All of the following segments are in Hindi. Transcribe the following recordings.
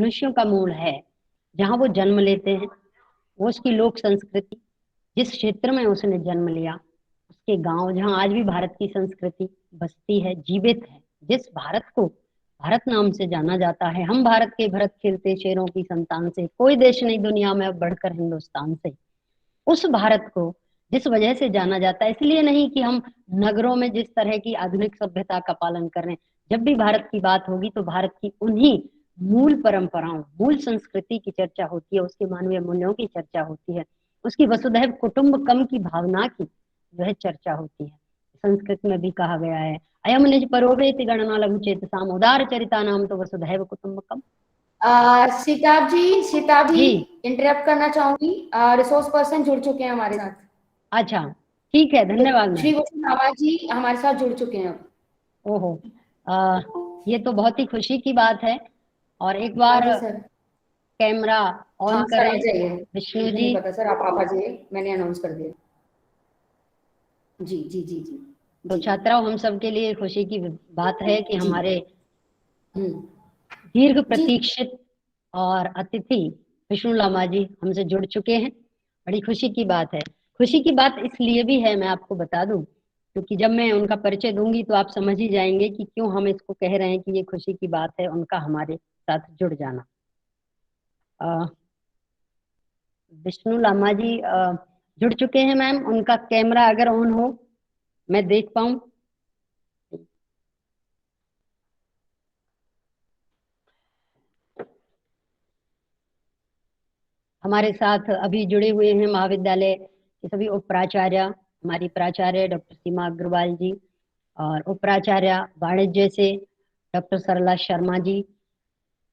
मनुष्यों का मूल है, जहाँ वो जन्म लेते हैं, वो उसकी लोक संस्कृति, जिस क्षेत्र में उसने जन्म लिया, उसके गांव, जहाँ आज भी भारत की संस्कृति बसती है, जीवित है, जिस भारत को भारत नाम से जाना जाता है। हम भारत के भरत खिलते शेरों की संतान से, कोई देश नहीं दुनिया में अब बढ़कर हिंदुस्तान से। उस भारत को जिस वजह से जाना जाता है, इसलिए नहीं कि हम नगरों में जिस तरह की आधुनिक सभ्यता का पालन कर रहे हैं। जब भी भारत की बात होगी तो भारत की उन्हीं मूल परंपराओं, मूल संस्कृति की चर्चा होती है, उसके मानवीय मूल्यों की चर्चा होती है, उसकी वसुधैव कुटुंबकम की भावना की जो है चर्चा होती है। संस्कृत में भी कहा गया है, अयम निज परोवेति गणना लघु चेतसाम उदार चरिता नाम तो वसुधैव कुटुंबकम। सिताब जी जी। इंटरप्ट करना चाहूंगी। रिसोर्स पर्सन जुड़ चुके हैं हमारे साथ। अच्छा, ठीक है, धन्यवाद मैम। श्री भूषण रामा जी हमारे साथ जुड़ चुके हैं अब। ओहो, आ, ये तो बहुत ही खुशी की बात है। और एक हाँ बार जी सर। कैमरा ऑन हाँ सर आ करें। जाइए। विष्णु मुझे जी। नहीं पता सर, आप आ जाइए, मैंने अनाउंस कर दिया। जी जी जी जी तो जी। छात्राओं, हम सब के लिए खुशी की बात है कि जी। हमारे हम्म। दीर्घ जी। प्रतीक्षित और अतिथि विष्णु लामा जी हमसे जुड़ चुके हैं। बड़ी खुशी की बात है। खुशी की बात इसलिए भी है, मैं आपको बता दूं, क्योंकि जब मैं उनका परिचय दूंगी तो आप समझ ही जाएंगे कि क्यों हम इसको कह रहे हैं कि ये खुशी की बात है, उनका हमारे साथ जुड़ जाना। अ, विष्णु लामा जी जुड़ चुके हैं मैम। उनका कैमरा अगर ऑन हो, मैं देख पाऊं। हमारे साथ अभी जुड़े हुए हैं महाविद्यालय के सभी उप प्राचार्य, हमारी प्राचार्य डॉक्टर सीमा अग्रवाल जी, और उप प्राचार्य वाणिज्य से डॉक्टर सरला शर्मा जी,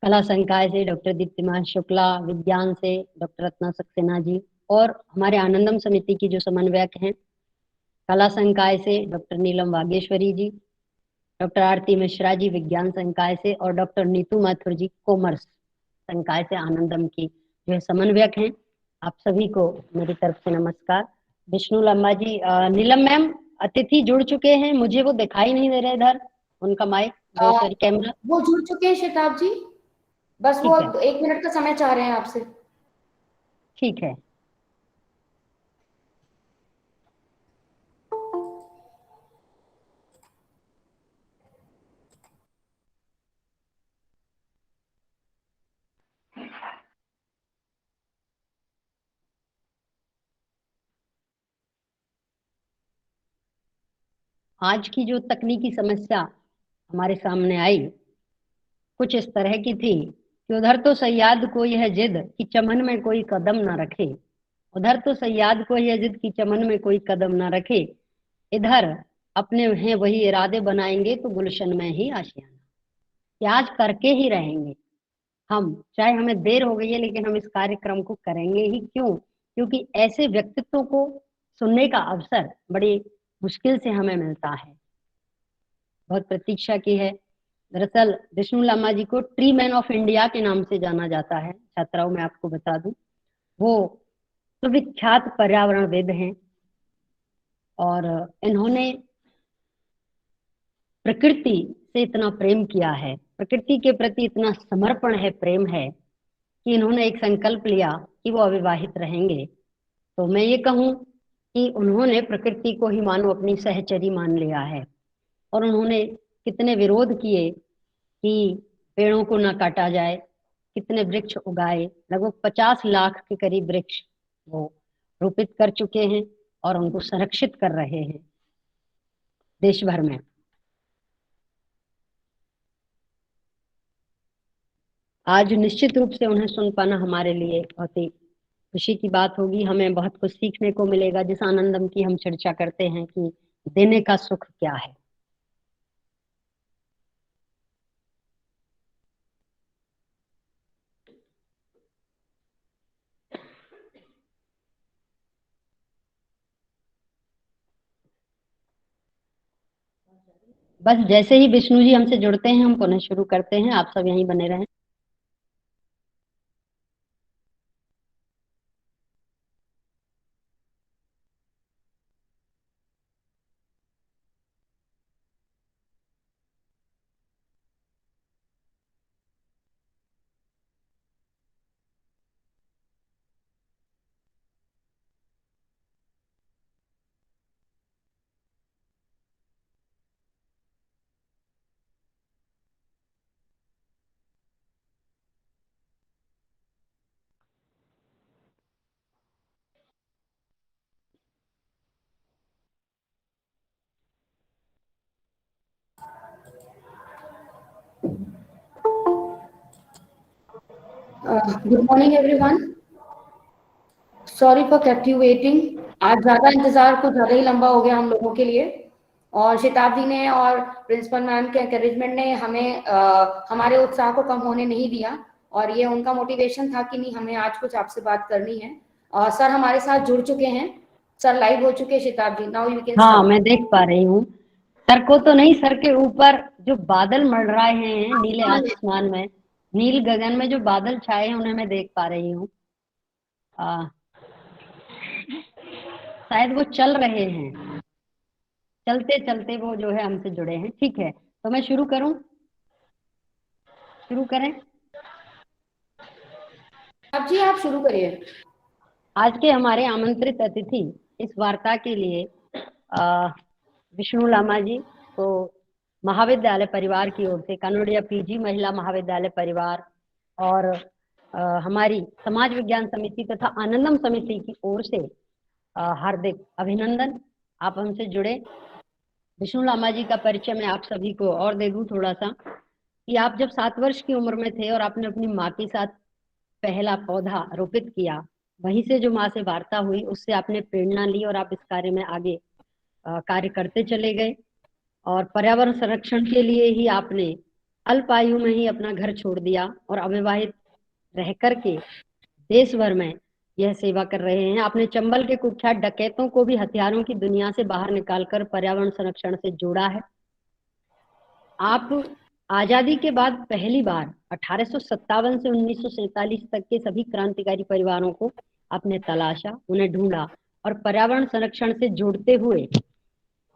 कला संकाय से डॉक्टर दीप्तिमान शुक्ला, विज्ञान से डॉक्टर रत्ना सक्सेना जी, और हमारे आनंदम समिति की जो समन्वयक हैं कला संकाय से डॉक्टर नीलम वागेश्वरी जी, डॉक्टर आरती मिश्रा जी विज्ञान संकाय से, और डॉक्टर नीतू माथुर जी कॉमर्स संकाय से आनंदम की जो है समन्वयक हैं। आप सभी को मेरी तरफ से नमस्कार। विष्णु लम्बा जी, नीलम मैम अतिथि जुड़ चुके हैं, मुझे वो दिखाई नहीं दे रहे इधर, उनका माइक, वो आ, सॉरी कैमरा। वो जुड़ चुके हैं शिताब जी, बस वो ठीक है, 1 मिनट का समय चाह रहे हैं आपसे। ठीक है। आज की जो तकनीकी समस्या हमारे सामने आई कुछ इस तरह की थी कि उधर तो सयाद कोई है जिद कि चमन में कोई कदम ना रखे, उधर तो सयाद कोई है जिद कि चमन में कोई कदम ना रखे, इधर अपने हैं वही इरादे बनाएंगे तो गुलशन में ही आशियाना। कि आज करके ही रहेंगे हम, चाहे हमें देर हो गई है लेकिन हम इस कार्यक्रम को करेंगे ही। क्यों? क्योंकि ऐसे व्यक्तित्वों को सुनने का अवसर बड़ी मुश्किल से हमें मिलता है, बहुत प्रतीक्षा की है। दरअसल विष्णु लामा जी को ट्री मैन ऑफ इंडिया के नाम से जाना जाता है। छात्राओं में आपको बता दूं, वो सुविख्यात पर्यावरणविद हैं, और इन्होंने प्रकृति से इतना प्रेम किया है, प्रकृति के प्रति इतना समर्पण है, प्रेम है, कि इन्होंने एक संकल्प लिया कि वो अविवाहित रहेंगे। तो मैं ये कहूँ कि उन्होंने प्रकृति को ही मानो अपनी सहचरी मान लिया है। और उन्होंने कितने विरोध किए कि पेड़ों को ना काटा जाए, कितने वृक्ष उगाए, लगभग 50 लाख के करीब वृक्ष वो रोपित कर चुके हैं और उनको संरक्षित कर रहे हैं देश भर में। आज निश्चित रूप से उन्हें सुन पाना हमारे लिए बहुत ही खुशी की बात होगी। हमें बहुत कुछ सीखने को मिलेगा, जिस आनंदम की हम चर्चा करते हैं कि देने का सुख क्या है। बस जैसे ही विष्णु जी हमसे जुड़ते हैं हम पुनः शुरू करते हैं, आप सब यहीं बने रहें। Good morning everyone. Sorry for kept you waiting. आज ज़्यादा इंतज़ार कुछ ज़्यादा ही लंबा हो गया हम लोगों के लिए, और शताब्दी ने और प्रिंसिपल मैम के एनकरेजमेंट ने हमें हमारे उत्साह को कम होने नहीं दिया, और ये उनका मोटिवेशन था कि नहीं, हमें आज कुछ आपसे बात करनी है। सर हमारे साथ जुड़ चुके हैं, सर लाइव हो चुके हैं। शताब्दी, नाउ यू कैन हाँ, स्टार्ट। मैं देख पा रही हूँ। सर को तो नहीं, सर के ऊपर जो बादल मंडराए हैं नीले आसमान में, नील गगन में जो बादल छाए हैं उन्हें मैं देख पा रही हूँ। शायद वो चल रहे हैं, चलते चलते वो जो है हमसे जुड़े हैं। ठीक है, तो मैं शुरू करूं? शुरू करें? अब जी आप शुरू करिए। आज के हमारे आमंत्रित अतिथि इस वार्ता के लिए विष्णु लामा जी को महाविद्यालय परिवार की ओर से, कनोडिया पीजी महिला महाविद्यालय परिवार और हमारी समाज विज्ञान समिति तथा आनंदम समिति की ओर से हार्दिक अभिनंदन। आप हमसे जुड़े। विष्णु लामा जी का परिचय मैं आप सभी को और दे दूं थोड़ा सा, कि आप जब 7 वर्ष की उम्र में थे और आपने अपनी माँ के साथ पहला पौधा रोपित किया, वहीं से जो माँ से वार्ता हुई उससे आपने प्रेरणा ली और आप इस कार्य में आगे कार्य करते चले गए। और पर्यावरण संरक्षण के लिए ही आपने अल्प आयु में ही अपना घर छोड़ दिया और अविवाहित रह करके देश भर में यह सेवा कर रहे हैं। आपने चंबल के कुख्यात डकैतों को भी हथियारों की दुनिया से बाहर निकालकर पर्यावरण संरक्षण से जोड़ा है। आप आजादी के बाद पहली बार 1857 से 1947 तक के सभी क्रांतिकारी परिवारों को आपने तलाशा, उन्हें ढूंढा और पर्यावरण संरक्षण से जोड़ते हुए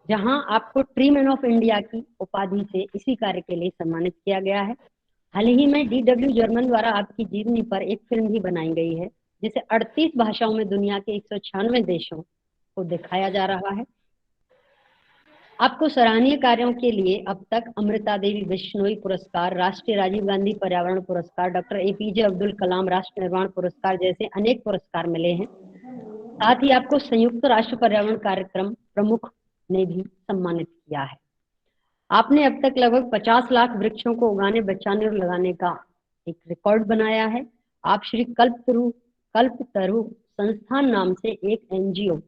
जहां आपको ट्री मैन ऑफ इंडिया की उपाधि से इसी कार्य के लिए सम्मानित किया गया है। हाल ही में DW जर्मन द्वारा आपकी जीवनी पर एक फिल्म भी बनाई गई है, जिसे 38 भाषाओं में दुनिया के 196 देशों को दिखाया जा रहा है। आपको सराहनीय कार्यों के लिए अब तक अमृता देवी बिश्नोई पुरस्कार, राष्ट्रीय राजीव गांधी पर्यावरण पुरस्कार, डॉक्टर APJ अब्दुल कलाम राष्ट्र निर्माण पुरस्कार जैसे अनेक पुरस्कार मिले हैं। साथ ही आपको संयुक्त राष्ट्र पर्यावरण कार्यक्रम प्रमुख ने भी सम्मानित किया है। आपने अब तक लगभग 50 लाख वृक्षों को उगाने, बचाने और लगाने का एक रिकॉर्ड बनाया है। आप श्री कल्पतरु संस्थान नाम से एक NGO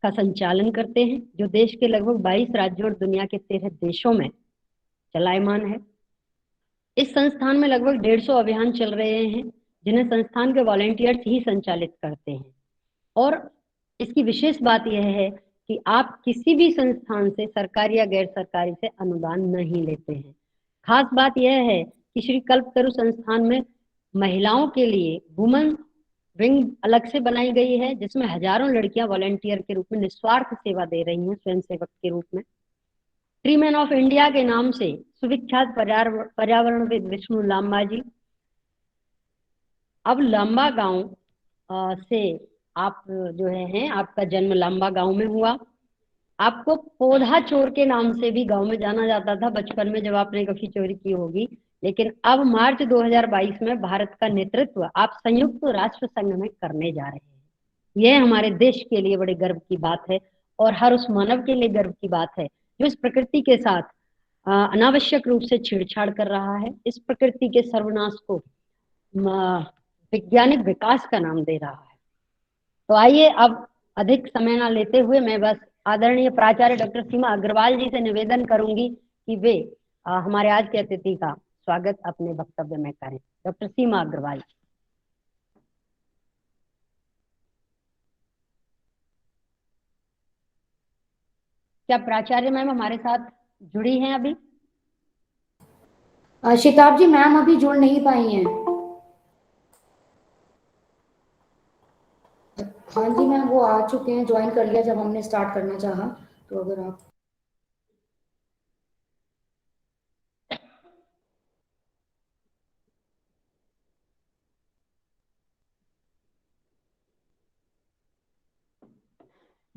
का संचालन करते हैं, जो देश के लगभग 22 राज्यों और दुनिया के 13 देशों में चलायमान है। इस संस्थान में लगभग 150 अभियान चल रहे हैं, जिन्हें संस्थान के वॉलेंटियर्स ही संचालित करते हैं। और इसकी विशेष बात यह है कि आप किसी भी संस्थान से, सरकारी या गैर सरकारी से, अनुदान नहीं लेते हैं। खास बात यह है कि श्री कल्पतरु संस्थान में महिलाओं के लिए वुमेन विंग अलग से बनाई गई है, जिसमें हजारों लड़कियां वॉलेंटियर के रूप में निस्वार्थ सेवा दे रही हैं, स्वयंसेवक के रूप में। ट्री मैन ऑफ इंडिया के नाम से सुविख्यात पर्यावरणविद विष्णु लांबा जी अब लांबा गांव से आप जो हैं, आपका जन्म लांबा गांव में हुआ। आपको पौधा चोर के नाम से भी गांव में जाना जाता था बचपन में, जब आपने कभी चोरी की होगी। लेकिन अब मार्च 2022 में भारत का नेतृत्व आप संयुक्त राष्ट्र संघ में करने जा रहे हैं। यह हमारे देश के लिए बड़े गर्व की बात है और हर उस मानव के लिए गर्व की बात है जो इस प्रकृति के साथ अनावश्यक रूप से छेड़छाड़ कर रहा है, इस प्रकृति के सर्वनाश को वैज्ञानिक विकास का नाम दे रहा है। तो आइए, अब अधिक समय ना लेते हुए मैं बस आदरणीय प्राचार्य डॉक्टर सीमा अग्रवाल जी से निवेदन करूंगी कि वे हमारे आज के अतिथि का स्वागत अपने वक्तव्य में करें। डॉक्टर सीमा अग्रवाल। क्या प्राचार्य मैम हमारे साथ जुड़ी हैं अभी? शिताब जी, मैम अभी जुड़ नहीं पाई हैं। हाँ जी मैम, वो आ चुके हैं, ज्वाइन कर लिया जब हमने स्टार्ट करना चाहा। तो अगर आप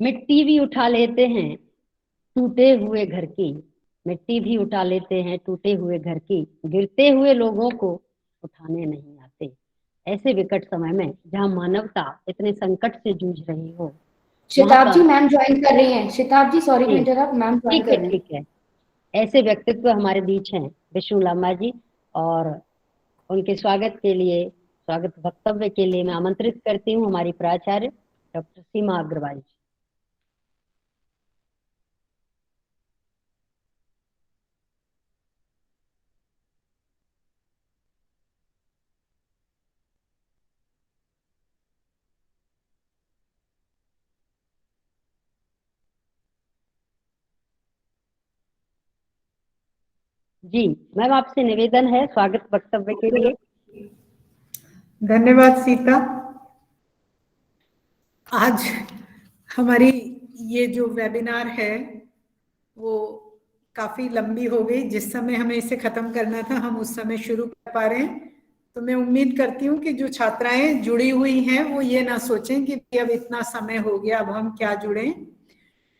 मिट्टी भी उठा लेते हैं टूटे हुए घर की, मिट्टी भी उठा लेते हैं टूटे हुए घर की, गिरते हुए लोगों को उठाने नहीं आते। ऐसे विकट समय में जहां मानवता इतने संकट से जूझ रही हो, वहां शिताब जी पर मैम ज्वाइन कर रही हैं। Shitab ji, sorry to interrupt, ma'am join ठीक है, कर रही हैं। ठीक है। ऐसे व्यक्तित्व हमारे बीच हैं विष्णु लांबा जी, और उनके स्वागत के लिए स्वागत वक्तव्य के लिए मैं आमंत्रित करती हूँ हमारी प्राचार्य डॉक्टर सीमा अग्रवाल जी। जी मैम, आपसे निवेदन है स्वागत वक्तव्य के लिए। धन्यवाद सीता। आज हमारी ये जो वेबिनार है वो काफी लंबी हो गई। जिस समय हमें इसे खत्म करना था हम उस समय शुरू कर पा रहे हैं, तो मैं उम्मीद करती हूँ कि जो छात्राएं जुड़ी हुई हैं वो ये ना सोचें कि अब इतना समय हो गया, अब हम क्या जुड़ें।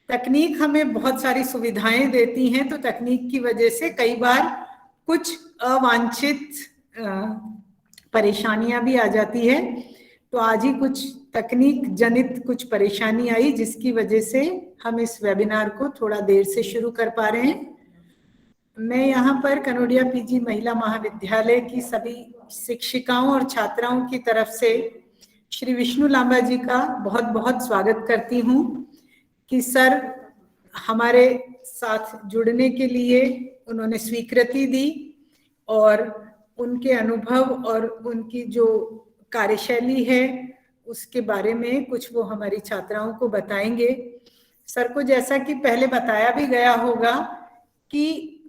तकनीक हमें बहुत सारी सुविधाएं देती हैं, तो तकनीक की वजह से कई बार कुछ अवांछित परेशानियां भी आ जाती है। तो आज ही कुछ तकनीक जनित कुछ परेशानी आई जिसकी वजह से हम इस वेबिनार को थोड़ा देर से शुरू कर पा रहे हैं। मैं यहाँ पर कनोडिया पीजी महिला महाविद्यालय की सभी शिक्षिकाओं और छात्राओं की तरफ से श्री विष्णु लांबा जी का बहुत बहुत स्वागत करती हूँ कि सर हमारे साथ जुड़ने के लिए उन्होंने स्वीकृति दी और उनके अनुभव और उनकी जो कार्यशैली है उसके बारे में कुछ वो हमारी छात्राओं को बताएंगे। सर को जैसा कि पहले बताया भी गया होगा कि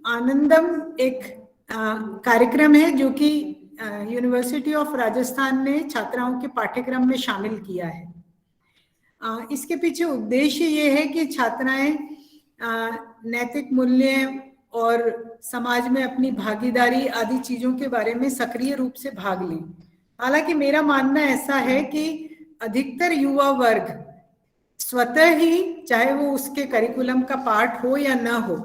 आनंदम एक कार्यक्रम है जो कि यूनिवर्सिटी ऑफ राजस्थान ने छात्राओं के पाठ्यक्रम में शामिल किया है। इसके पीछे उद्देश्य ये है कि छात्राएं नैतिक मूल्य और समाज में अपनी भागीदारी आदि चीजों के बारे में सक्रिय रूप से भाग लें। हालांकि मेरा मानना ऐसा है कि अधिकतर युवा वर्ग स्वतः ही, चाहे वो उसके करिकुलम का पार्ट हो या ना हो,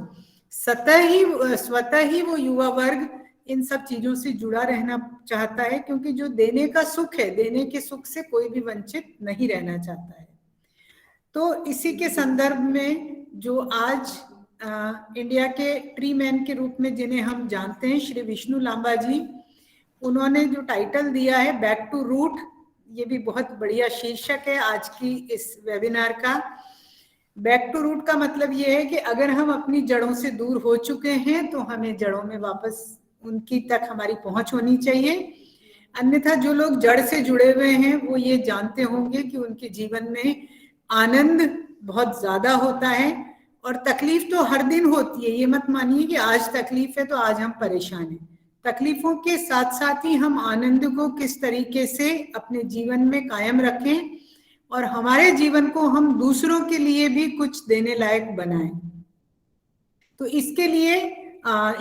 स्वतः ही वो युवा वर्ग इन सब चीजों से जुड़ा रहना चाहता है, क्योंकि जो देने का सुख है, देने के सुख से कोई भी वंचित नहीं रहना चाहता है। तो इसी के संदर्भ में जो आज इंडिया के ट्री मैन के रूप में जिन्हें हम जानते हैं, श्री विष्णु लांबा जी, उन्होंने जो टाइटल दिया है बैक टू रूट, ये भी बहुत बढ़िया शीर्षक है आज की इस वेबिनार का। बैक टू रूट का मतलब ये है कि अगर हम अपनी जड़ों से दूर हो चुके हैं तो हमें जड़ों में वापस उनकी तक हमारी पहुंच होनी चाहिए। अन्यथा जो लोग जड़ से जुड़े हुए हैं वो ये जानते होंगे कि उनके जीवन में आनंद बहुत ज्यादा होता है, और तकलीफ तो हर दिन होती है। ये मत मानिए कि आज तकलीफ है तो आज हम परेशान हैं। तकलीफों के साथ साथ ही हम आनंद को किस तरीके से अपने जीवन में कायम रखें और हमारे जीवन को हम दूसरों के लिए भी कुछ देने लायक बनाएं। तो इसके लिए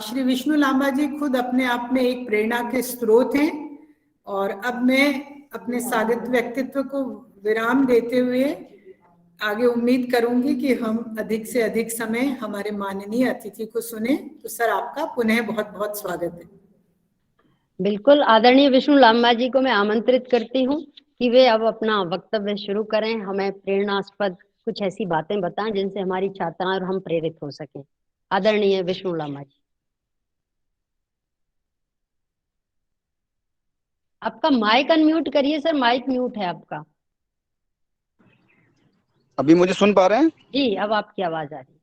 श्री विष्णु लांबा जी खुद अपने आप में एक प्रेरणा के स्रोत हैं। और अब मैं अपने स्वागत व्यक्तित्व को विराम देते हुए आगे उम्मीद करूंगी कि हम अधिक से अधिक समय हमारे माननीय अतिथि को सुने। तो सर आपका पुनः बहुत बहुत स्वागत है। बिल्कुल, आदरणीय विष्णु लांबा जी को मैं आमंत्रित करती हूँ कि वे अब अपना वक्तव्य शुरू करें, हमें प्रेरणास्पद कुछ ऐसी बातें बताएं जिनसे हमारी छात्राएं और हम प्रेरित हो सकें। आदरणीय विष्णु लांबा जी, आपका माइक अनम्यूट करिए सर, माइक म्यूट है आपका। अभी मुझे सुन पा रहे हैं? जी, अब आपकी आवाज आ रही है।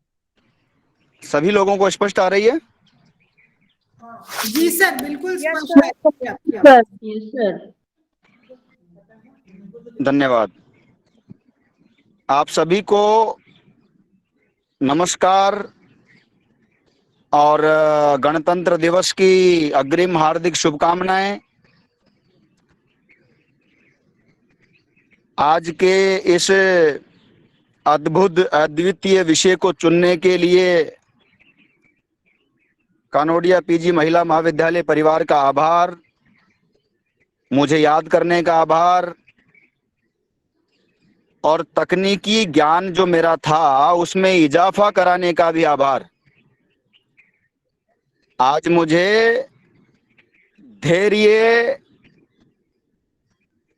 सभी लोगों को स्पष्ट आ रही है? जी सर, बिल्कुल स्पष्ट है। धन्यवाद। आप सभी को नमस्कार और गणतंत्र दिवस की अग्रिम हार्दिक शुभकामनाएं। आज के इस अद्भुत अद्वितीय विषय को चुनने के लिए कनोडिया पीजी महिला महाविद्यालय परिवार का आभार, मुझे याद करने का आभार, और तकनीकी ज्ञान जो मेरा था उसमें इजाफा कराने का भी आभार। आज मुझे धैर्य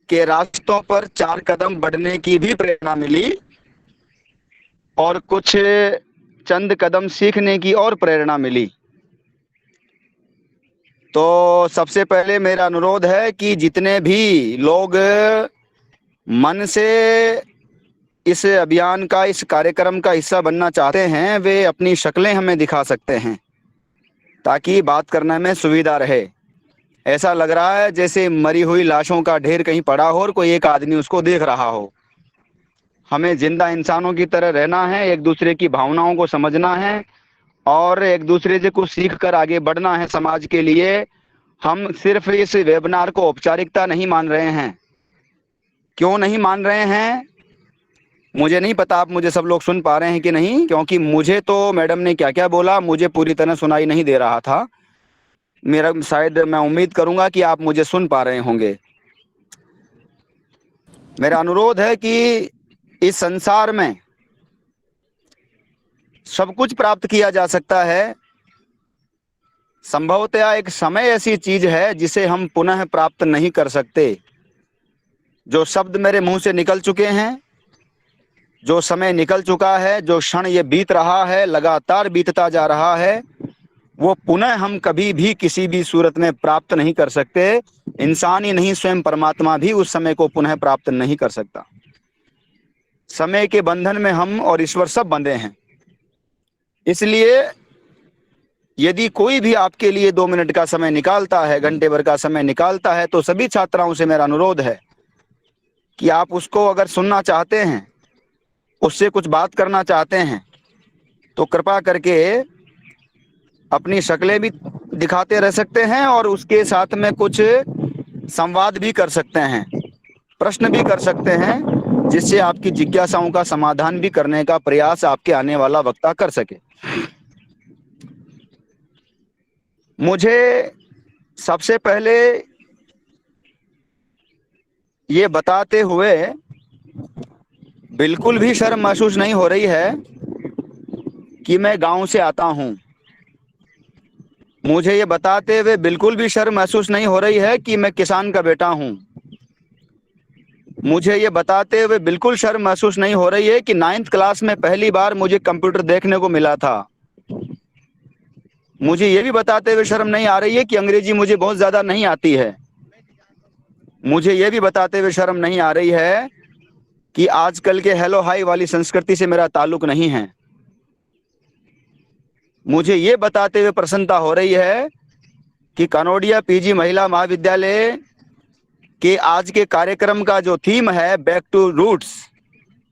के रास्तों पर 4 कदम बढ़ने की भी प्रेरणा मिली और कुछ चंद कदम सीखने की और प्रेरणा मिली। तो सबसे पहले मेरा अनुरोध है कि जितने भी लोग मन से इस अभियान का, इस कार्यक्रम का हिस्सा बनना चाहते हैं, वे अपनी शक्लें हमें दिखा सकते हैं ताकि बात करने में सुविधा रहे। ऐसा लग रहा है जैसे मरी हुई लाशों का ढेर कहीं पड़ा हो और कोई एक आदमी उसको देख रहा हो। हमें जिंदा इंसानों की तरह रहना है, एक दूसरे की भावनाओं को समझना है और एक दूसरे से कुछ सीख कर आगे बढ़ना है समाज के लिए। हम सिर्फ इस वेबिनार को औपचारिकता नहीं मान रहे हैं। क्यों नहीं मान रहे हैं मुझे नहीं पता, आप मुझे सब लोग सुन पा रहे हैं कि नहीं, क्योंकि मुझे तो मैडम ने क्या क्या बोला मुझे पूरी तरह सुनाई नहीं दे रहा था। मेरा शायद, मैं उम्मीद करूंगा कि आप मुझे सुन पा रहे होंगे। मेरा अनुरोध है कि इस संसार में सब कुछ प्राप्त किया जा सकता है, संभवतः एक समय ऐसी चीज है जिसे हम पुनः प्राप्त नहीं कर सकते। जो शब्द मेरे मुंह से निकल चुके हैं, जो समय निकल चुका है, जो क्षण ये बीत रहा है, लगातार बीतता जा रहा है, वो पुनः हम कभी भी किसी भी सूरत में प्राप्त नहीं कर सकते। इंसान ही नहीं, स्वयं परमात्मा भी उस समय को पुनः प्राप्त नहीं कर सकता। समय के बंधन में हम और ईश्वर सब बंधे हैं। इसलिए यदि कोई भी आपके लिए 2 मिनट का समय निकालता है, घंटे भर का समय निकालता है, तो सभी छात्राओं से मेरा अनुरोध है कि आप उसको अगर सुनना चाहते हैं, उससे कुछ बात करना चाहते हैं, तो कृपा करके अपनी शक्लें भी दिखाते रह सकते हैं और उसके साथ में कुछ संवाद भी कर सकते हैं, प्रश्न भी कर सकते हैं, जिससे आपकी जिज्ञासाओं का समाधान भी करने का प्रयास आपके आने वाला वक्ता कर सके। मुझे सबसे पहले ये बताते हुए बिल्कुल भी शर्म महसूस नहीं हो रही है कि मैं गांव से आता हूं। मुझे ये बताते हुए बिल्कुल भी शर्म महसूस नहीं हो रही है कि मैं किसान का बेटा हूं। मुझे ये बताते हुए बिल्कुल शर्म महसूस नहीं हो रही है कि 9th क्लास में पहली बार मुझे कंप्यूटर देखने को मिला था। मुझे ये भी बताते हुए शर्म नहीं आ रही है कि अंग्रेजी मुझे बहुत ज्यादा नहीं आती है। मुझे ये भी बताते हुए शर्म नहीं आ रही है कि आजकल के हेलो हाई वाली संस्कृति से मेरा ताल्लुक नहीं है। मुझे ये बताते हुए प्रसन्नता हो रही है कि कनोडिया पीजी महिला महाविद्यालय के आज के कार्यक्रम का जो थीम है बैक टू रूट्स,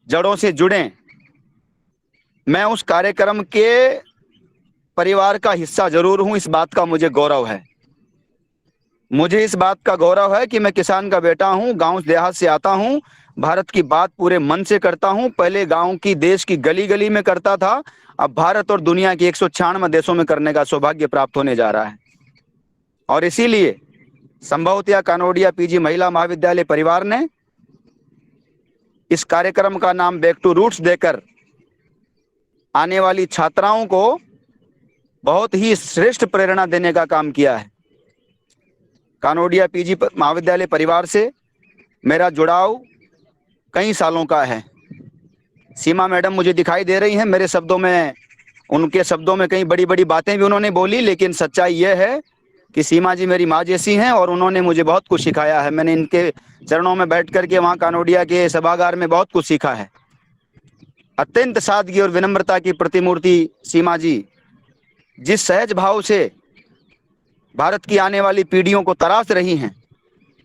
जड़ों से जुड़ें, मैं उस कार्यक्रम के परिवार का हिस्सा जरूर हूं। इस बात का मुझे गौरव है। मुझे इस बात का गौरव है कि मैं किसान का बेटा हूं, गांव देहात से आता हूं, भारत की बात पूरे मन से करता हूं। पहले गांव की, देश की गली गली में करता था, अब भारत और दुनिया के 196 देशों में करने का सौभाग्य प्राप्त होने जा रहा है। और इसीलिए संभवतः कनोडिया पीजी महिला महाविद्यालय परिवार ने इस कार्यक्रम का नाम बैक टू रूट्स देकर आने वाली छात्राओं को बहुत ही श्रेष्ठ प्रेरणा देने का काम किया है। कनोडिया पीजी महाविद्यालय परिवार से मेरा जुड़ाव कई सालों का है। सीमा मैडम मुझे दिखाई दे रही हैं, मेरे शब्दों में, उनके शब्दों में कई बड़ी बड़ी बातें भी उन्होंने बोली, लेकिन सच्चाई यह है कि सीमा जी मेरी माँ जैसी हैं और उन्होंने मुझे बहुत कुछ सिखाया है। मैंने इनके चरणों में बैठ करके वहाँ कनोडिया के सभागार में बहुत कुछ सीखा है। अत्यंत सादगी और विनम्रता की प्रतिमूर्ति सीमा जी, जिस सहज भाव से भारत की आने वाली पीढ़ियों को तराश रही हैं,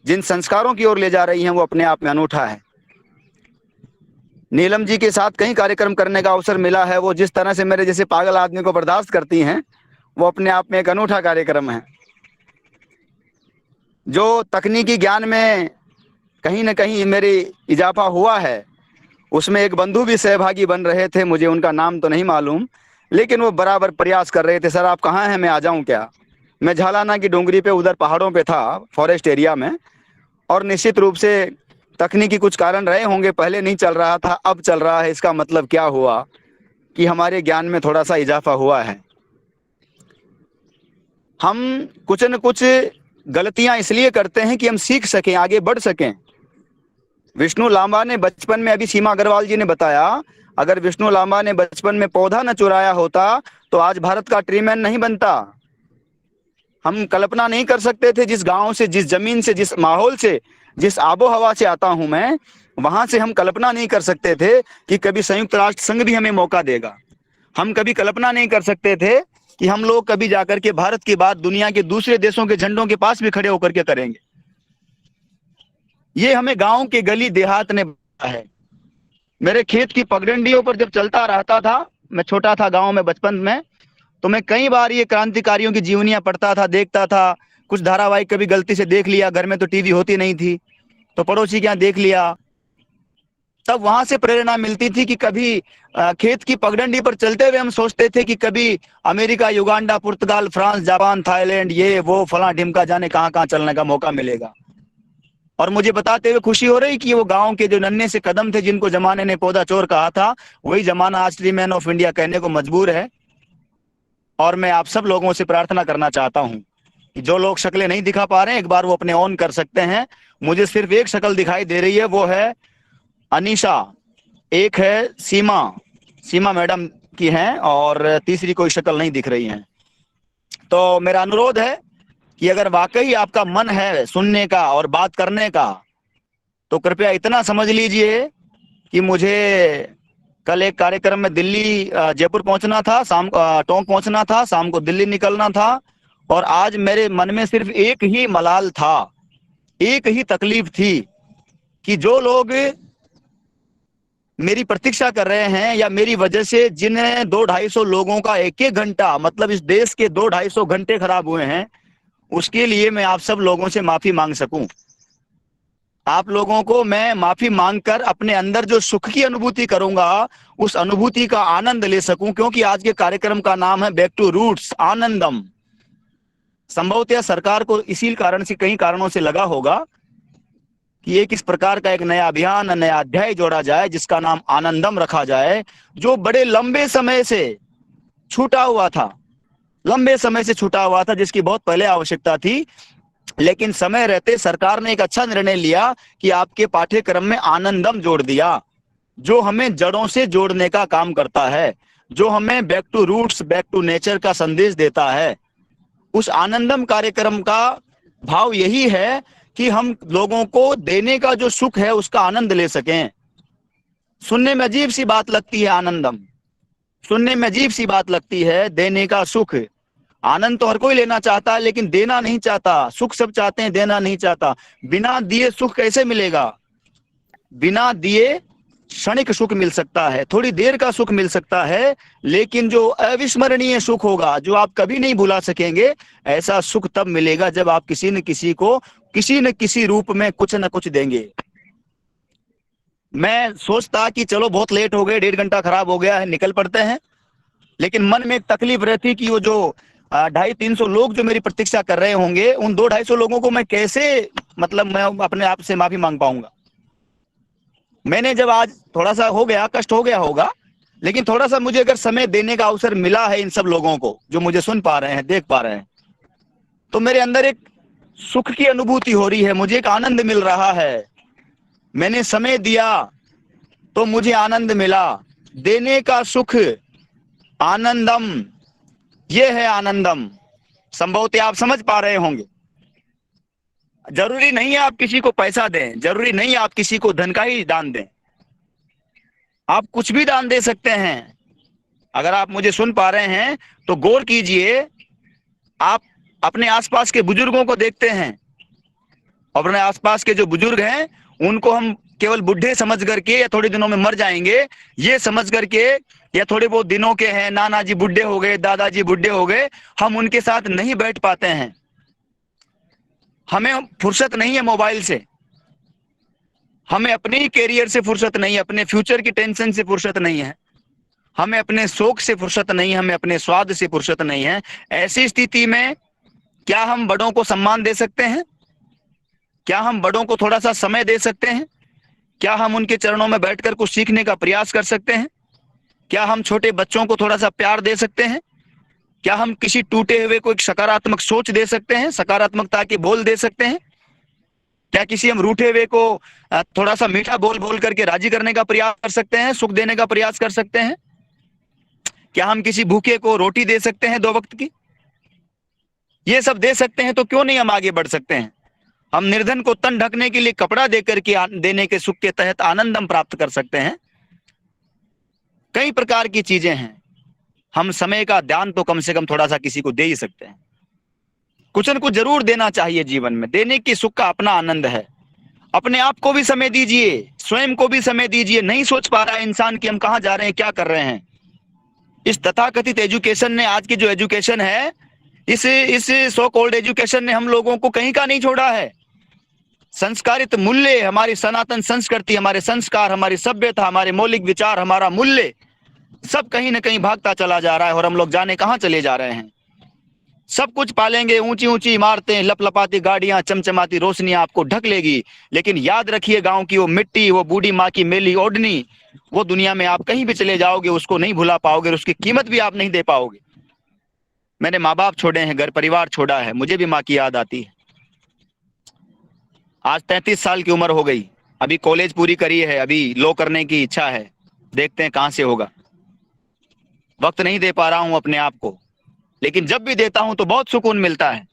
जिन संस्कारों की ओर ले जा रही हैं, वो अपने आप में अनूठा है। नीलम जी के साथ कई कार्यक्रम करने का अवसर मिला है। वो जिस तरह से मेरे जैसे पागल आदमी को बर्दाश्त करती हैं, वो अपने आप में एक अनूठा कार्यक्रम है। जो तकनीकी ज्ञान में कहीं न कहीं मेरी इजाफा हुआ है, उसमें एक बंधु भी सहभागी बन रहे थे। मुझे उनका नाम तो नहीं मालूम, लेकिन वो बराबर प्रयास कर रहे थे, सर आप कहाँ हैं, मैं आ जाऊं क्या। मैं झालाना की डोंगरी पे, उधर पहाड़ों पे था, फॉरेस्ट एरिया में, और निश्चित रूप से तकनीकी कुछ कारण रहे होंगे, पहले नहीं चल रहा था, अब चल रहा है। इसका मतलब क्या हुआ कि हमारे ज्ञान में थोड़ा सा इजाफा हुआ है। हम कुछ न कुछ गलतियां इसलिए करते हैं कि हम सीख सकें, आगे बढ़ सकें। विष्णु लांबा ने बचपन में, अभी सीमा अग्रवाल जी ने बताया, अगर विष्णु लांबा ने बचपन में पौधा न चुराया होता तो आज भारत का ट्री मैन नहीं बनता। हम कल्पना नहीं कर सकते थे, जिस गांव से, जिस जमीन से, जिस माहौल से, जिस आबो हवा से आता हूं मैं, वहां से हम कल्पना नहीं कर सकते थे कि कभी संयुक्त राष्ट्र संघ भी हमें मौका देगा। हम कभी कल्पना नहीं कर सकते थे कि हम लोग कभी जाकर के भारत की बात दुनिया के दूसरे देशों के झंडों के पास भी खड़े होकर के करेंगे। ये हमें गांव के गली देहात ने बताया है। मेरे खेत की पगडंडियों पर जब चलता रहता था, मैं छोटा था गांव में बचपन में, तो मैं कई बार ये क्रांतिकारियों की जीवनियां पढ़ता था, देखता था। कुछ धारावाहिक कभी गलती से देख लिया, घर में तो टीवी होती नहीं थी, तो पड़ोसी के यहाँ देख लिया, तब वहां से प्रेरणा मिलती थी कि कभी खेत की पगडंडी पर चलते हुए हम सोचते थे कि कभी अमेरिका, युगांडा, पुर्तगाल, फ्रांस, जापान, थाईलैंड, ये वो फला ढिमका, जाने कहाँ कहाँ चलने का मौका मिलेगा। और मुझे बताते हुए खुशी हो रही कि वो गांव के जो नन्हे से कदम थे, जिनको जमाने ने पौधा चोर कहा था, वही जमाना आज ट्री मैन ऑफ इंडिया कहने को मजबूर है। और मैं आप सब लोगों से प्रार्थना करना चाहता हूं कि जो लोग शक्लें नहीं दिखा पा रहे हैं, एक बार वो अपने ऑन कर सकते हैं। मुझे सिर्फ एक शक्ल दिखाई दे रही है, वो है अनीशा, एक है सीमा मैडम की हैं, और तीसरी कोई शक्ल नहीं दिख रही है। तो मेरा अनुरोध है कि अगर वाकई आपका मन है सुनने का और बात करने का, तो कृपया इतना समझ लीजिए कि मुझे कल एक कार्यक्रम में दिल्ली, जयपुर पहुंचना था, शाम टोंक पहुंचना था, शाम को दिल्ली निकलना था, और आज मेरे मन में सिर्फ एक ही मलाल था, एक ही तकलीफ थी कि जो लोग मेरी प्रतीक्षा कर रहे हैं या मेरी वजह से जिन्हें 200-250 लोगों का एक एक घंटा, मतलब इस देश के 200-250 घंटे खराब हुए हैं, उसके लिए मैं आप सब लोगों से माफी मांग सकूं। आप लोगों को मैं माफी मांगकर अपने अंदर जो सुख की अनुभूति करूंगा, उस अनुभूति का आनंद ले सकूं, क्योंकि आज के कार्यक्रम का नाम है बैक टू रूट्स, आनंदम। संभवतः सरकार को इसी कारण से, कई कारणों से लगा होगा कि एक इस प्रकार का एक नया अभियान, नया अध्याय जोड़ा जाए, जिसका नाम आनंदम रखा जाए, जो बड़े लंबे समय से छूटा हुआ था, जिसकी बहुत पहले आवश्यकता थी। लेकिन समय रहते सरकार ने एक अच्छा निर्णय लिया कि आपके पाठ्यक्रम में आनंदम जोड़ दिया, जो हमें जड़ों से जोड़ने का काम करता है, जो हमें back to roots, back to nature का संदेश देता है। उस आनंदम कार्यक्रम का भाव यही है कि हम लोगों को देने का जो सुख है उसका आनंद ले सकें। सुनने में अजीब सी बात लगती है आनंदम, सुनने में अजीब सी बात लगती है, देने का सुख। आनंद तो हर कोई लेना चाहता है, लेकिन देना नहीं चाहता। सुख सब चाहते हैं, देना नहीं चाहता। बिना दिए सुख कैसे मिलेगा? बिना दिए क्षणिक सुख मिल सकता है, थोड़ी देर का सुख मिल सकता है, लेकिन जो अविस्मरणीय सुख होगा, जो आप कभी नहीं भुला सकेंगे, ऐसा सुख तब मिलेगा जब आप किसी न किसी को किसी न किसी रूप में कुछ न कुछ देंगे। मैं सोचता कि चलो बहुत लेट हो गए, 1.5 घंटा खराब हो गया है, निकल पड़ते हैं, लेकिन मन में एक तकलीफ रहती कि वो जो 250-300 लोग जो मेरी प्रतीक्षा कर रहे होंगे, उन 200-250 लोगों को मैं कैसे, मतलब मैं अपने आप से माफी मांग पाऊंगा। मैंने जब आज थोड़ा सा हो गया, कष्ट हो गया होगा, लेकिन थोड़ा सा मुझे अगर समय देने का अवसर मिला है इन सब लोगों को जो मुझे सुन पा रहे हैं, देख पा रहे हैं, तो मेरे अंदर एक सुख की अनुभूति हो रही है, मुझे एक आनंद मिल रहा है। मैंने समय दिया तो मुझे आनंद मिला। देने का सुख, आनंदम, ये है आनंदम। संभवतः आप समझ पा रहे होंगे। जरूरी नहीं है आप किसी को पैसा दें, जरूरी नहीं है आप किसी को धन का ही दान दें, आप कुछ भी दान दे सकते हैं। अगर आप मुझे सुन पा रहे हैं तो गौर कीजिए, आप अपने आसपास के बुजुर्गों को देखते हैं, और अपने आसपास के जो बुजुर्ग हैं उनको हम केवल बुढ़े समझ करके या थोड़े दिनों में मर जाएंगे ये समझ करके, या थोड़े बहुत दिनों के हैं, नाना जी बुढ़े हो गए, दादाजी बुढ़े हो गए, हम उनके साथ नहीं बैठ पाते हैं। हमें फुर्सत नहीं है मोबाइल से, हमें अपने ही कैरियर से फुर्सत नहीं है, अपने फ्यूचर की टेंशन से फुर्सत नहीं है, हमें अपने शौक से फुर्सत नहीं है, हमें अपने स्वाद से फुर्सत नहीं है। ऐसी स्थिति में क्या हम बड़ों को सम्मान दे सकते हैं? क्या हम बड़ों को थोड़ा सा समय दे सकते हैं? क्या हम उनके चरणों में बैठकर कुछ सीखने का प्रयास कर सकते हैं? क्या हम छोटे बच्चों को थोड़ा सा प्यार दे सकते हैं? क्या हम किसी टूटे हुए को एक सकारात्मक सोच दे सकते हैं, सकारात्मकता के बोल दे सकते हैं? क्या किसी हम रूठे हुए को थोड़ा सा मीठा बोल बोल करके राजी करने का प्रयास कर सकते हैं, सुख देने का प्रयास कर सकते हैं? क्या हम किसी भूखे को रोटी दे सकते हैं 2 वक्त की? ये सब दे सकते हैं तो क्यों नहीं हम आगे बढ़ सकते हैं? हम निर्धन को तन ढकने के लिए कपड़ा देकर के देने के सुख के तहत आनंद हम प्राप्त कर सकते हैं। कई प्रकार की चीजें हैं। हम समय का ध्यान तो कम से कम थोड़ा सा किसी को दे ही सकते हैं। कुछ न कुछ जरूर देना चाहिए जीवन में। देने की सुख का अपना आनंद है। अपने आप को भी समय दीजिए, स्वयं को भी समय दीजिए। नहीं सोच पा रहा है इंसान कि हम कहाँ जा रहे हैं, क्या कर रहे हैं। इस तथाकथित एजुकेशन ने, आज की जो एजुकेशन है, इस सो कॉल्ड एजुकेशन ने हम लोगों को कहीं का नहीं छोड़ा है। संस्कारित मूल्य, हमारी सनातन संस्कृति, हमारे संस्कार, हमारी सभ्यता, हमारे मौलिक विचार, हमारा मूल्य सब कहीं ना कहीं भागता चला जा रहा है। और हम लोग जाने कहाँ चले जा रहे हैं। सब कुछ पालेंगे, ऊंची ऊंची इमारतें, लपलपाती गाड़ियां, चमचमाती रोशनियां आपको ढक लेगी, लेकिन याद रखिए गांव की वो मिट्टी, वो बूढ़ी माँ की मेली ओढ़नी, वो दुनिया में आप कहीं भी चले जाओगे उसको नहीं भुला पाओगे, उसकी कीमत भी आप नहीं दे पाओगे। मैंने माँ बाप छोड़े हैं, घर परिवार छोड़ा है, मुझे भी माँ की याद आती है। आज 33 साल की उम्र हो गई, अभी कॉलेज पूरी करी है, अभी लॉ करने की इच्छा है, देखते हैं कहां से होगा। वक्त नहीं दे पा रहा हूं अपने आप को, लेकिन जब भी देता हूं तो बहुत सुकून मिलता है।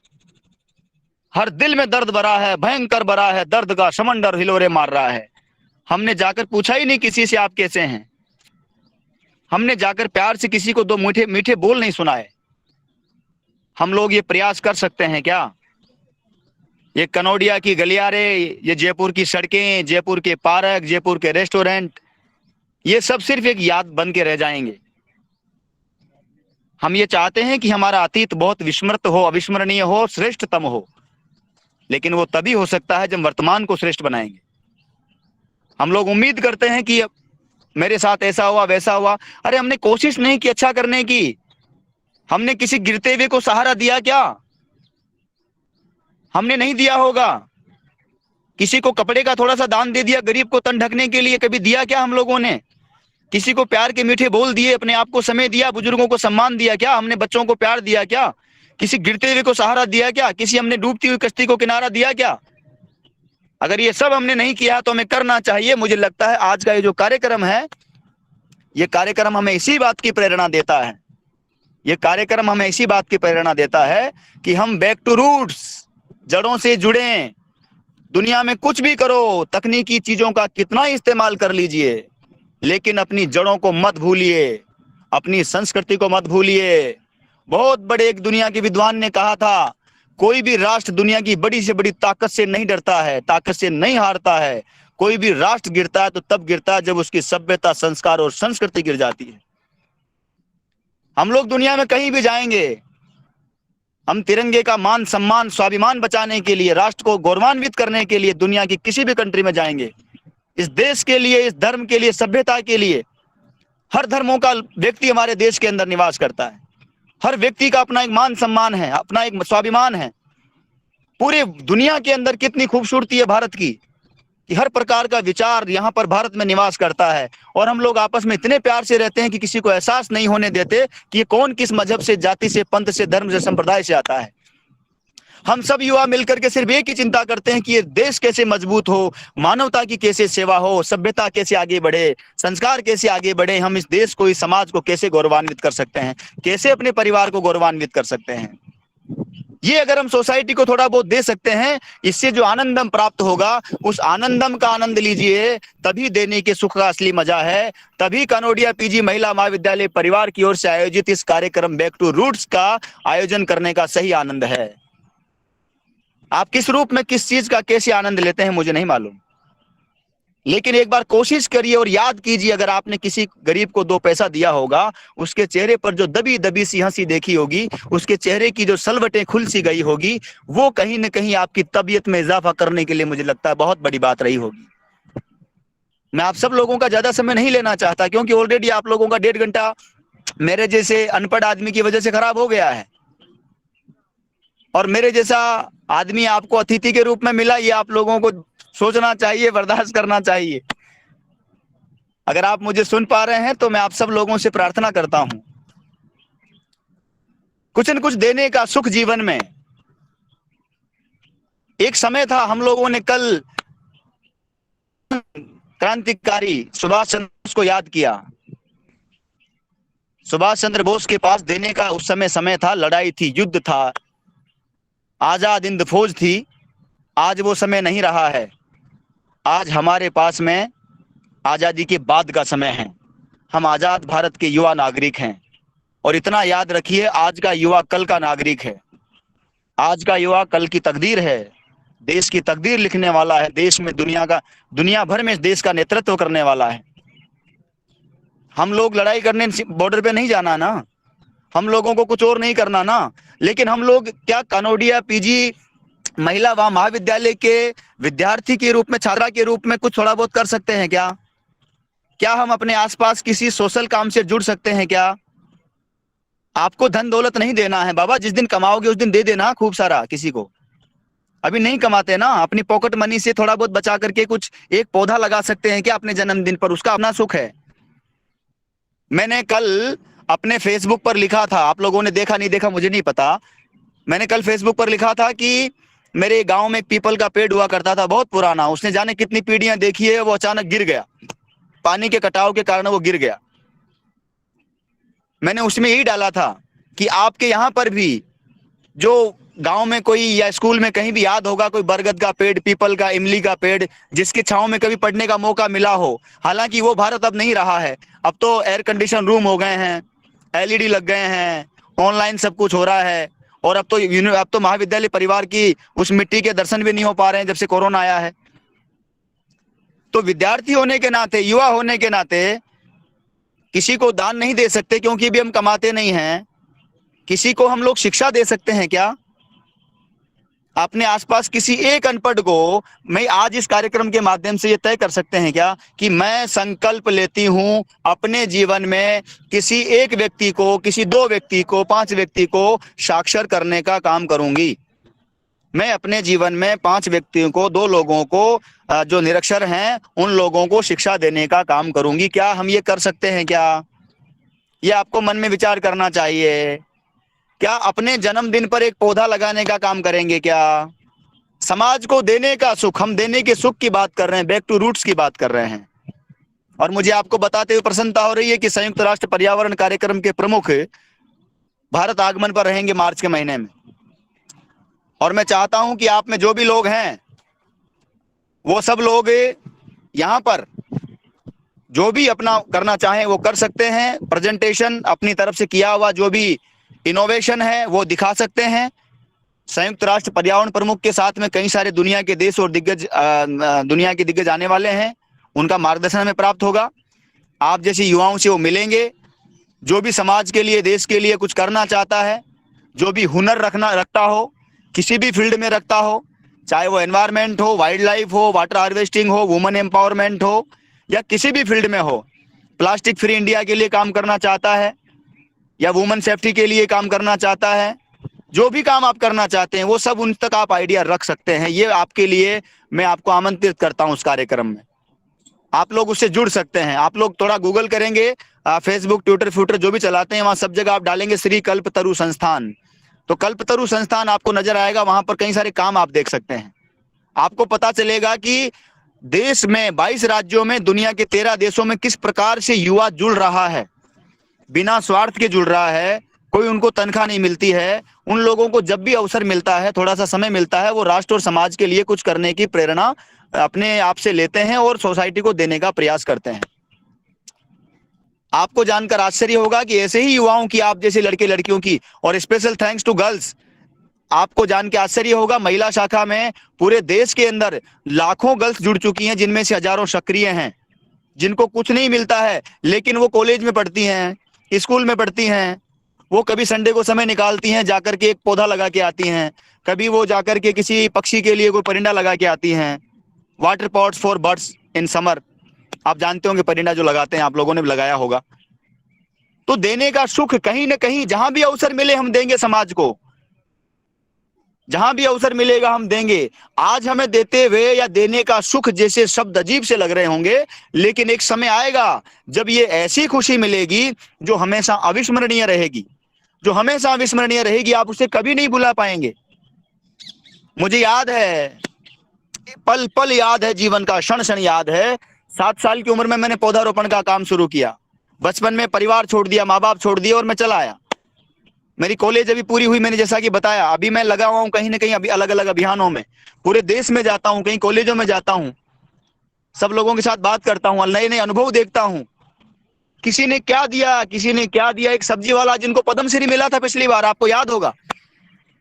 हर दिल में दर्द भरा है, भयंकर भरा है, दर्द का समंदर हिलोरे मार रहा है। हमने जाकर पूछा ही नहीं किसी से आप कैसे हैं। हमने जाकर प्यार से किसी को दो मीठे मीठे बोल नहीं सुनाए। हम लोग ये प्रयास कर सकते हैं क्या? ये कनौडिया की गलियारे, ये जयपुर की सड़कें, जयपुर के पार्क, जयपुर के रेस्टोरेंट, ये सब सिर्फ एक याद बन के रह जाएंगे। हम ये चाहते हैं कि हमारा अतीत बहुत विस्मृत हो, अविस्मरणीय हो, श्रेष्ठतम हो, लेकिन वो तभी हो सकता है जब वर्तमान को श्रेष्ठ बनाएंगे। हम लोग उम्मीद करते हैं कि मेरे साथ ऐसा हुआ, वैसा हुआ। अरे हमने कोशिश नहीं की अच्छा करने की। हमने किसी गिरते हुए को सहारा दिया क्या? हमने नहीं दिया होगा। किसी को कपड़े का थोड़ा सा दान दे दिया, गरीब को तन ढकने के लिए, कभी दिया क्या हम लोगों ने? किसी को प्यार के मीठे बोल दिए, अपने आप को समय दिया, बुजुर्गों को सम्मान दिया क्या? हमने बच्चों को प्यार दिया क्या? किसी गिरते हुए को सहारा दिया क्या? किसी हमने डूबती हुई कश्ती को किनारा दिया क्या? अगर ये सब हमने नहीं किया तो हमें करना चाहिए। मुझे लगता है आज का ये जो कार्यक्रम है, ये कार्यक्रम हमें इसी बात की प्रेरणा देता है। ये कार्यक्रम हमें इसी बात की प्रेरणा देता है कि हम बैक टू रूट्स, जड़ों से जुड़ें। दुनिया में कुछ भी करो, तकनीकी चीजों का कितना इस्तेमाल कर लीजिए, लेकिन अपनी जड़ों को मत भूलिए, अपनी संस्कृति को मत भूलिए। बहुत बड़े एक दुनिया के विद्वान ने कहा था, कोई भी राष्ट्र दुनिया की बड़ी से बड़ी ताकत से नहीं डरता है, ताकत से नहीं हारता है। कोई भी राष्ट्र गिरता है तो तब गिरता है जब उसकी सभ्यता, संस्कार और संस्कृति गिर जाती है। हम लोग दुनिया में कहीं भी जाएंगे, हम तिरंगे का मान सम्मान, स्वाभिमान बचाने के लिए, राष्ट्र को गौरवान्वित करने के लिए दुनिया की किसी भी कंट्री में जाएंगे। इस देश के लिए, इस धर्म के लिए, सभ्यता के लिए। हर धर्मों का व्यक्ति हमारे देश के अंदर निवास करता है। हर व्यक्ति का अपना एक मान सम्मान है, अपना एक स्वाभिमान है। पूरे दुनिया के अंदर कितनी खूबसूरती है भारत की, कि हर प्रकार का विचार यहाँ पर भारत में निवास करता है। और हम लोग आपस में इतने प्यार से रहते हैं कि किसी को एहसास नहीं होने देते कि ये कौन किस मजहब से, जाति से, पंथ से, धर्म से, संप्रदाय से आता है। हम सब युवा मिलकर के सिर्फ एक ही चिंता करते हैं कि ये देश कैसे मजबूत हो, मानवता की कैसे सेवा हो, सभ्यता कैसे आगे बढ़े, संस्कार कैसे आगे बढ़े, हम इस देश को, इस समाज को कैसे गौरवान्वित कर सकते हैं, कैसे अपने परिवार को गौरवान्वित कर सकते हैं। ये अगर हम सोसाइटी को थोड़ा बहुत दे सकते हैं, इससे जो आनंदम प्राप्त होगा, उस आनंदम का आनंद लीजिए। तभी देने के सुख का असली मजा है। तभी कनौडिया पीजी महिला महाविद्यालय परिवार की ओर से आयोजित इस कार्यक्रम बैक टू रूट्स का आयोजन करने का सही आनंद है। आप किस रूप में, किस चीज का कैसे आनंद लेते हैं मुझे नहीं मालूम, लेकिन एक बार कोशिश करिए और याद कीजिए, अगर आपने किसी गरीब को 2 पैसा दिया होगा, उसके चेहरे पर जो दबी दबी सी हंसी देखी होगी, उसके चेहरे की जो सलवटें खुल सी गई होगी, वो कहीं न कहीं आपकी तबीयत में इजाफा करने के लिए मुझे लगता है बहुत बड़ी बात रही होगी। मैं आप सब लोगों का ज्यादा समय नहीं लेना चाहता, क्योंकि ऑलरेडी आप लोगों का 1.5 घंटा मेरे जैसे अनपढ़ आदमी की वजह से खराब हो गया है। और मेरे जैसा आदमी आपको अतिथि के रूप में मिला, ये आप लोगों को सोचना चाहिए, बर्दाश्त करना चाहिए। अगर आप मुझे सुन पा रहे हैं तो मैं आप सब लोगों से प्रार्थना करता हूं, कुछ न कुछ देने का सुख जीवन में। एक समय था, हम लोगों ने कल क्रांतिकारी सुभाष चंद्र बोस को याद किया। सुभाष चंद्र बोस के पास देने का उस समय था, लड़ाई थी, युद्ध था, आजाद हिंद फौज थी, आज वो समय नहीं रहा है। आज हमारे पास में आजादी के बाद का समय है। हम आजाद भारत के युवा नागरिक हैं और इतना याद रखिए, आज का युवा कल का नागरिक है। आज का युवा कल की तकदीर है, देश की तकदीर लिखने वाला है, देश में दुनिया भर में देश का नेतृत्व करने वाला है। हम लोग लड़ाई करने बॉर्डर पे नहीं जाना ना, हम लोगों को कुछ और नहीं करना ना, लेकिन हम लोग क्या कनोडिया पीजी महिला महाविद्यालय के विद्यार्थी के रूप में, छात्रा के रूप में कुछ थोड़ा बहुत कर सकते हैं क्या? क्या हम अपने आसपास किसी सोशल काम से जुड़ सकते हैं क्या? आपको धन दौलत नहीं देना है बाबा, जिस दिन कमाओगे उस दिन दे देना खूब सारा किसी को। अभी नहीं कमाते ना, अपनी पॉकेट मनी से थोड़ा बहुत बचा करके कुछ एक पौधा लगा सकते हैं क्या अपने जन्मदिन पर? उसका अपना सुख है। मैंने कल अपने फेसबुक पर लिखा था, आप लोगों ने देखा नहीं देखा मुझे नहीं पता, मैंने कल फेसबुक पर लिखा था कि मेरे गांव में एक पीपल का पेड़ हुआ करता था, बहुत पुराना, उसने जाने कितनी पीढ़ियां देखी है, वो अचानक गिर गया, पानी के कटाव के कारण वो गिर गया। मैंने उसमें यही डाला था कि आपके यहाँ पर भी जो गांव में कोई या स्कूल में कहीं भी याद होगा कोई बरगद का पेड़, पीपल का, इमली का पेड़, जिसके छांव में कभी पढ़ने का मौका मिला हो। हालांकि वो भारत अब नहीं रहा है, अब तो एयर कंडीशन रूम हो गए हैं, एलईडी लग गए हैं, ऑनलाइन सब कुछ हो रहा है, और अब तो महाविद्यालय परिवार की उस मिट्टी के दर्शन भी नहीं हो पा रहे हैं जब से कोरोना आया है। तो विद्यार्थी होने के नाते, युवा होने के नाते किसी को दान नहीं दे सकते क्योंकि भी हम कमाते नहीं हैं। किसी को हम लोग शिक्षा दे सकते हैं क्या? अपने आसपास किसी एक अनपढ़ को मैं आज इस कार्यक्रम के माध्यम से ये तय कर सकते हैं क्या कि मैं संकल्प लेती हूं अपने जीवन में किसी एक व्यक्ति को, किसी 2 व्यक्ति को, 5 व्यक्ति को साक्षर करने का काम करूंगी। मैं अपने जीवन में 5 व्यक्तियों को, 2 लोगों को जो निरक्षर हैं उन लोगों को शिक्षा देने का काम करूंगी। क्या हम ये कर सकते हैं क्या? ये आपको मन में विचार करना चाहिए। क्या अपने जन्मदिन पर एक पौधा लगाने का काम करेंगे क्या? समाज को देने का सुख, हम देने के सुख की बात कर रहे हैं, बैक टू रूट्स की बात कर रहे हैं। और मुझे आपको बताते हुए प्रसन्नता हो रही है कि संयुक्त राष्ट्र पर्यावरण कार्यक्रम के प्रमुख भारत आगमन पर रहेंगे मार्च के महीने में। और मैं चाहता हूं कि आप में जो भी लोग हैं वो सब लोग यहाँ पर जो भी अपना करना चाहें वो कर सकते हैं। प्रेजेंटेशन अपनी तरफ से किया हुआ जो भी इनोवेशन है वो दिखा सकते हैं। संयुक्त राष्ट्र पर्यावरण प्रमुख के साथ में कई सारे दुनिया के देश और दुनिया के दिग्गज आने वाले हैं, उनका मार्गदर्शन हमें प्राप्त होगा। आप जैसे युवाओं से वो मिलेंगे, जो भी समाज के लिए, देश के लिए कुछ करना चाहता है, जो भी हुनर रखता हो, किसी भी फील्ड में रखता हो, चाहे वो एनवायरनमेंट हो, वाइल्ड लाइफ हो, वाटर हार्वेस्टिंग हो, वुमेन एम्पावरमेंट हो, या किसी भी फील्ड में हो, प्लास्टिक फ्री इंडिया के लिए काम करना चाहता है या वुमेन सेफ्टी के लिए काम करना चाहता है, जो भी काम आप करना चाहते हैं वो सब उन तक आप आइडिया रख सकते हैं। ये आपके लिए मैं आपको आमंत्रित करता हूं उस कार्यक्रम में। आप लोग उससे जुड़ सकते हैं। आप लोग थोड़ा गूगल करेंगे, फेसबुक, ट्विटर जो भी चलाते हैं, वहां सब जगह आप डालेंगे श्री कल्पतरु संस्थान, तो कल्पतरु संस्थान आपको नजर आएगा। वहां पर कई सारे काम आप देख सकते हैं। आपको पता चलेगा कि देश में 22 राज्यों में, दुनिया के 13 देशों में किस प्रकार से युवा जुड़ रहा है, बिना स्वार्थ के जुड़ रहा है। कोई उनको तनख्वाह नहीं मिलती है। उन लोगों को जब भी अवसर मिलता है, थोड़ा सा समय मिलता है, वो राष्ट्र और समाज के लिए कुछ करने की प्रेरणा अपने आप से लेते हैं और सोसाइटी को देने का प्रयास करते हैं। आपको जानकर आश्चर्य होगा कि ऐसे ही युवाओं की, आप जैसे लड़के लड़कियों की, और स्पेशल थैंक्स टू गर्ल्स, आपको जान के आश्चर्य होगा महिला शाखा में पूरे देश के अंदर लाखों गर्ल्स जुड़ चुकी हैं, जिनमें से हजारों सक्रिय हैं, जिनको कुछ नहीं मिलता है लेकिन वो कॉलेज में पढ़ती हैं, स्कूल में पढ़ती हैं। वो कभी संडे को समय निकालती हैं, जाकर के एक पौधा लगा के आती हैं, कभी वो जाकर के किसी पक्षी के लिए कोई परिंदा लगा के आती हैं। Water pots for birds in summer, आप जानते होंगे परिंदा जो लगाते हैं, आप लोगों ने भी लगाया होगा। तो देने का सुख कहीं ना कहीं, जहां भी अवसर मिले हम देंगे समाज को, जहां भी अवसर मिलेगा हम देंगे। आज हमें देते हुए या देने का सुख जैसे शब्द अजीब से लग रहे होंगे, लेकिन एक समय आएगा जब ये ऐसी खुशी मिलेगी जो हमेशा अविस्मरणीय रहेगी, जो हमेशा अविस्मरणीय रहेगी। आप उसे कभी नहीं भुला पाएंगे। मुझे याद है, पल पल याद है, जीवन का क्षण क्षण याद है। 7 साल की उम्र में मैंने पौधारोपण का काम शुरू किया। बचपन में परिवार छोड़ दिया, माँ बाप छोड़ दिए और मैं चला आया। मेरी कॉलेज अभी पूरी हुई, मैंने जैसा कि बताया। अभी मैं लगा हुआ हूं कहीं ना कहीं अभी अलग अलग अभियानों में, पूरे देश में जाता हूं, कहीं कॉलेजों में जाता हूं, सब लोगों के साथ बात करता हूं, नए नए अनुभव देखता हूं। किसी ने क्या दिया, किसी ने क्या दिया। एक सब्जी वाला जिनको पद्मश्री मिला था पिछली बार, आपको याद होगा,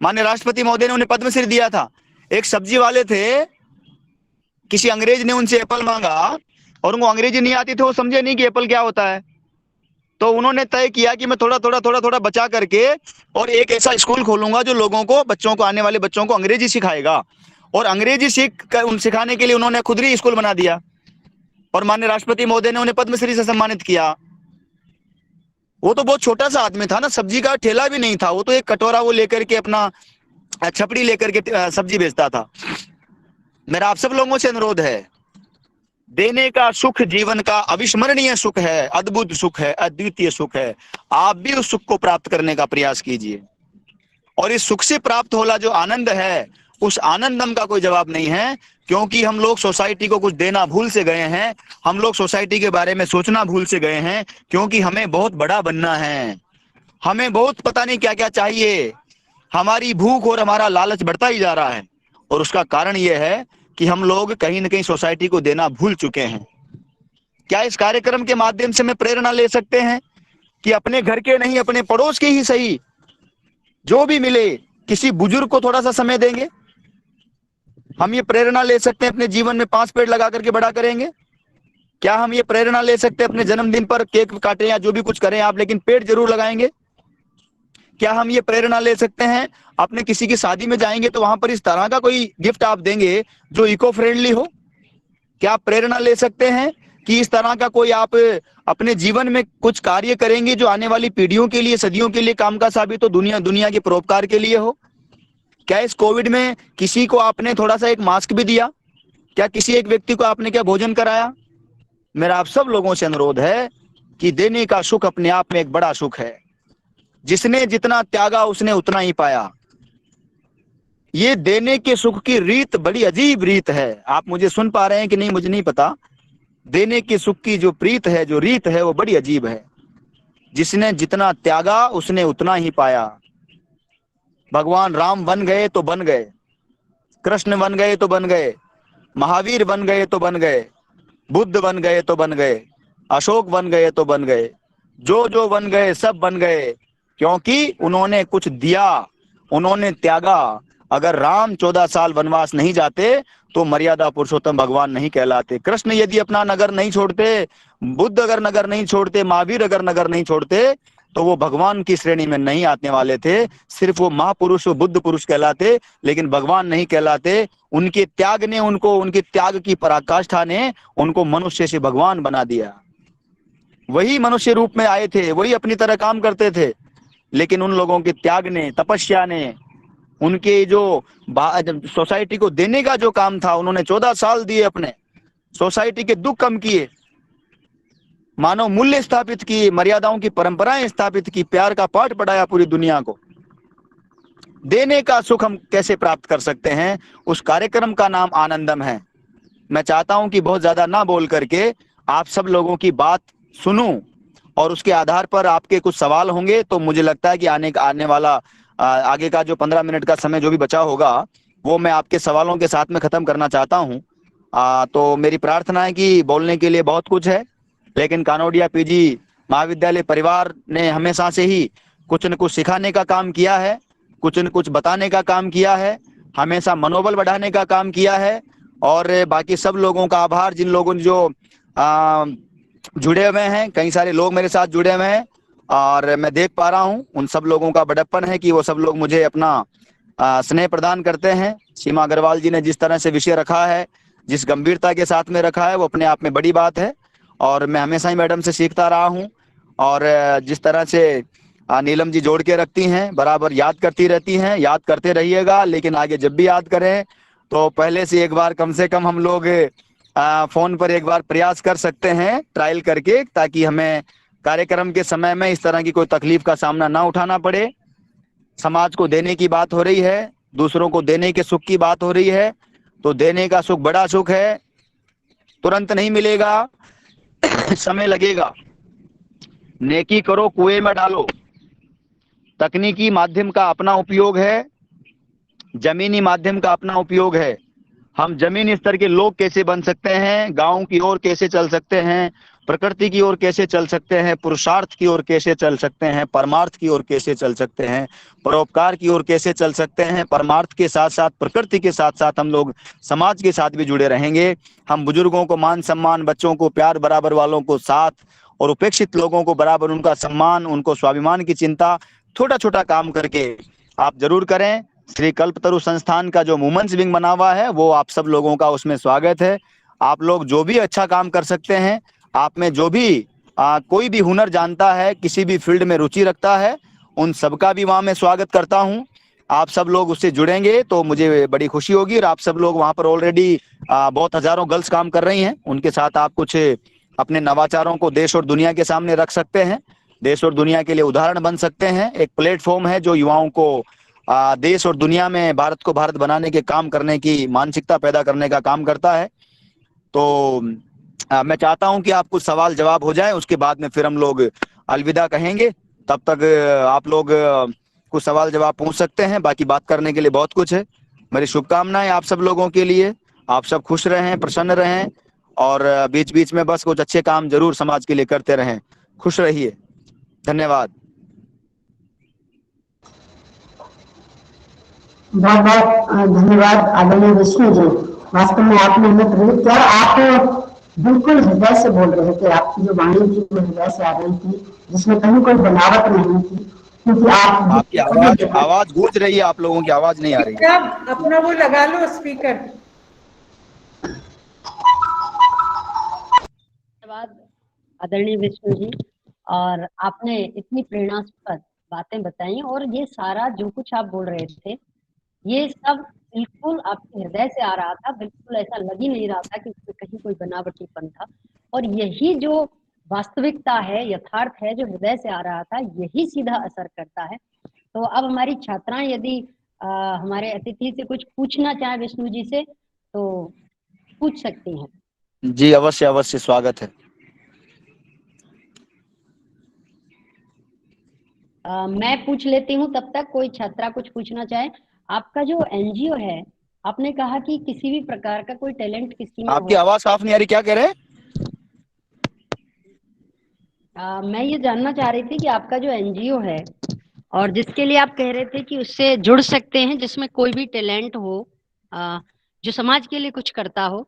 माननीय राष्ट्रपति महोदय ने उन्हें पद्मश्री दिया था। एक सब्जी वाले थे, किसी अंग्रेज ने उनसे एप्पल मांगा और उनको अंग्रेजी नहीं आती थी, वो समझे नहीं कि एप्पल क्या होता है। तो उन्होंने तय किया कि मैं थोड़ा थोड़ा बचा करके और एक ऐसा स्कूल खोलूंगा जो लोगों को, बच्चों को, आने वाले बच्चों को अंग्रेजी सिखाएगा। और अंग्रेजी सिखाने के लिए उन्होंने खुद ही स्कूल बना दिया और माननीय राष्ट्रपति महोदय ने उन्हें पद्मश्री से सम्मानित किया। वो तो बहुत छोटा सा आदमी था ना, सब्जी का ठेला भी नहीं था, वो तो एक कटोरा वो लेकर के, अपना छपड़ी लेकर के सब्जी बेचता था। मेरा आप सब लोगों से अनुरोध है, देने का सुख जीवन का अविस्मरणीय सुख है, अद्भुत सुख है, अद्वितीय सुख है। आप भी उस सुख को प्राप्त करने का प्रयास कीजिए। और इस सुख से प्राप्त होला जो आनंद है, उस आनंदम का कोई जवाब नहीं है, क्योंकि हम लोग सोसाइटी को कुछ देना भूल से गए हैं। हम लोग सोसाइटी के बारे में सोचना भूल से गए हैं, क्योंकि हमें बहुत बड़ा बनना है, हमें बहुत पता नहीं क्या क्या चाहिए। हमारी भूख और हमारा लालच बढ़ता ही जा रहा है, और उसका कारण यह है कि हम लोग कहीं ना कहीं सोसाइटी को देना भूल चुके हैं। क्या इस कार्यक्रम के माध्यम से मैं प्रेरणा ले सकते हैं कि अपने घर के नहीं, अपने पड़ोस के ही सही, जो भी मिले, किसी बुजुर्ग को थोड़ा सा समय देंगे? हम ये प्रेरणा ले सकते हैं अपने जीवन में 5 पेड़ लगा करके बड़ा करेंगे? क्या हम ये प्रेरणा ले सकते हैं अपने जन्मदिन पर केक काटें या जो भी कुछ करें आप, लेकिन पेड़ जरूर लगाएंगे? क्या हम ये प्रेरणा ले सकते हैं अपने किसी की शादी में जाएंगे तो वहां पर इस तरह का कोई गिफ्ट आप देंगे जो इको फ्रेंडली हो? क्या आप प्रेरणा ले सकते हैं कि इस तरह का कोई आप अपने जीवन में कुछ कार्य करेंगे जो आने वाली पीढ़ियों के लिए, सदियों के लिए काम का साबित हो, दुनिया के परोपकार के लिए हो? क्या इस कोविड में किसी को आपने थोड़ा सा एक मास्क भी दिया? क्या किसी एक व्यक्ति को आपने क्या भोजन कराया? मेरा आप सब लोगों से अनुरोध है कि देने का सुख अपने आप में एक बड़ा सुख है। जिसने जितना त्यागा उसने उतना ही पाया। ये देने के सुख की रीत बड़ी अजीब रीत है। आप मुझे सुन पा रहे हैं कि नहीं मुझे नहीं पता। देने के सुख की जो प्रीत है, जो रीत है, वो बड़ी अजीब है। जिसने जितना त्यागा उसने उतना ही पाया। भगवान राम बन गए तो बन गए, कृष्ण बन गए तो बन गए, महावीर बन गए तो बन गए, बुद्ध बन गए तो बन गए, अशोक बन गए तो बन गए, जो बन गए सब बन गए, क्योंकि उन्होंने कुछ दिया, उन्होंने त्यागा। अगर राम 14 साल वनवास नहीं जाते तो मर्यादा पुरुषोत्तम भगवान नहीं कहलाते। कृष्ण यदि अपना नगर नहीं छोड़ते, बुद्ध अगर नगर नहीं छोड़ते, महावीर अगर नगर नहीं छोड़ते, तो वो भगवान की श्रेणी में नहीं आने वाले थे। सिर्फ वो महापुरुष, वो बुद्ध पुरुष कहलाते, लेकिन भगवान नहीं कहलाते। उनके त्याग ने उनको, उनके त्याग की पराकाष्ठा ने उनको मनुष्य से भगवान बना दिया। वही मनुष्य रूप में आए थे, वही अपनी तरह काम करते थे, लेकिन उन लोगों के त्याग ने, तपस्या ने, उनके जो सोसाइटी को देने का जो काम था, उन्होंने 14 साल दिए, अपने सोसाइटी के दुख कम किए, मानव मूल्य स्थापित किए, मर्यादाओं की परंपराएं स्थापित की, प्यार का पाठ पढ़ाया पूरी दुनिया को। देने का सुख हम कैसे प्राप्त कर सकते हैं? उस कार्यक्रम का नाम आनंदम है। मैं चाहता हूं कि बहुत ज्यादा ना बोल करके आप सब लोगों की बात सुनूं, और उसके आधार पर आपके कुछ सवाल होंगे तो मुझे लगता है कि आने वाला आगे का जो 15 मिनट का समय जो भी बचा होगा, वो मैं आपके सवालों के साथ में खत्म करना चाहता हूं। तो मेरी प्रार्थना है कि बोलने के लिए बहुत कुछ है, लेकिन कानोडिया पीजी महाविद्यालय परिवार ने हमेशा से ही कुछ न कुछ सिखाने का काम किया है, कुछ न कुछ बताने का काम किया है, हमेशा मनोबल बढ़ाने का काम किया है। और बाकी सब लोगों का आभार, जिन लोगों ने जो जुड़े हुए हैं, कई सारे लोग मेरे साथ जुड़े हुए हैं और मैं देख पा रहा हूं, उन सब लोगों का बड़प्पन है कि वो सब लोग मुझे अपना स्नेह प्रदान करते हैं। सीमा अग्रवाल जी ने जिस तरह से विषय रखा है, जिस गंभीरता के साथ में रखा है, वो अपने आप में बड़ी बात है, और मैं हमेशा ही मैडम से सीखता रहा हूं। और जिस तरह से नीलम जी जोड़ के रखती हैं, बराबर याद करती रहती हैं, याद करते रहिएगा, लेकिन आगे जब भी याद करें तो पहले से एक बार कम से कम हम लोग फोन पर एक बार प्रयास कर सकते हैं, ट्रायल करके, ताकि हमें कार्यक्रम के समय में इस तरह की कोई तकलीफ का सामना ना उठाना पड़े। समाज को देने की बात हो रही है, दूसरों को देने के सुख की बात हो रही है, तो देने का सुख बड़ा सुख है, तुरंत नहीं मिलेगा, समय लगेगा। नेकी करो कुएं में डालो, तकनीकी माध्यम का अपना उपयोग है, जमीनी माध्यम का अपना उपयोग है। हम जमीनी स्तर के लोग कैसे बन सकते हैं, गांव की ओर कैसे चल सकते हैं, प्रकृति की ओर कैसे चल सकते हैं, पुरुषार्थ की ओर कैसे चल सकते हैं, परमार्थ की ओर कैसे चल सकते हैं, परोपकार की ओर कैसे चल सकते हैं। परमार्थ के साथ साथ प्रकृति के साथ साथ हम लोग समाज के साथ भी जुड़े रहेंगे। हम बुजुर्गों को मान सम्मान, बच्चों को प्यार, बराबर वालों को साथ, और उपेक्षित लोगों को बराबर उनका सम्मान, उनको स्वाभिमान की चिंता, छोटा छोटा काम करके आप जरूर करें। श्री कल्पतरु संस्थान का जो वुमेन्स विंग बना हुआ है वो आप सब लोगों का उसमें स्वागत है। आप लोग जो भी अच्छा काम कर सकते हैं, आप में जो भी कोई भी हुनर जानता है, किसी भी फील्ड में रुचि रखता है, उन सबका भी वहां मैं स्वागत करता हूं। आप सब लोग उससे जुड़ेंगे तो मुझे बड़ी खुशी होगी। और आप सब लोग वहां पर ऑलरेडी बहुत हजारों गर्ल्स काम कर रही हैं, उनके साथ आप कुछ अपने नवाचारों को देश और दुनिया के सामने रख सकते हैं, देश और दुनिया के लिए उदाहरण बन सकते हैं। एक प्लेटफॉर्म है जो युवाओं को देश और दुनिया में भारत को भारत बनाने के काम करने की मानसिकता पैदा करने का काम करता है। तो मैं चाहता हूं कि आप कुछ सवाल जवाब हो जाए, उसके बाद में फिर हम लोग अलविदा कहेंगे। तब तक आप लोग कुछ सवाल जवाब पूछ सकते हैं, बाकी बात करने के लिए बहुत कुछ है। मेरी शुभकामनाएं आप सब लोगों के लिए। आप सब खुश रहें, प्रसन्न रहें, और बीच बीच में बस कुछ अच्छे काम जरूर समाज के लिए करते रहें। खुश रहिए। धन्यवाद। बहुत बहुत धन्यवाद आदरणीय विष्णु जी। वास्तव में आपने हमें प्रेरित किया। आप बिल्कुल हृदय से बोल रहे थे, आपकी जो वाणी थी वो हृदय से आ रही थी, जिसमें कहीं कोई बनावट नहीं थी, क्योंकि आपकी आवाज गूंज रही है, आप लोगों की आवाज नहीं आ रही है। अपना वो लगा लो स्पीकर। धन्यवाद आदरणीय विष्णु जी, और आपने इतनी प्रेरणास्पद बातें बताई, और ये सारा जो कुछ आप बोल रहे थे ये सब बिल्कुल आपके हृदय से आ रहा था। बिल्कुल ऐसा लग ही नहीं रहा था कि उसमें कहीं कोई बनावटीपन था। और यही जो वास्तविकता है, यथार्थ है, जो हृदय से आ रहा था, यही सीधा असर करता है। तो अब हमारी छात्राएं यदि हमारे अतिथि से कुछ पूछना चाहे विष्णु जी से तो पूछ सकती हैं। जी अवश्य अवश्य, स्वागत है। मैं पूछ लेती हूँ तब तक, कोई छात्रा कुछ पूछना चाहे। आपका जो एनजीओ है, आपने कहा कि किसी भी प्रकार का कोई टैलेंट किसी में आपकी आवाज साफ नहीं आ रही, क्या कह रहे हैं? मैं ये जानना चाह रही थी कि आपका जो एनजीओ है और जिसके लिए आप कह रहे थे कि उससे जुड़ सकते हैं, जिसमें कोई भी टैलेंट हो, जो समाज के लिए कुछ करता हो,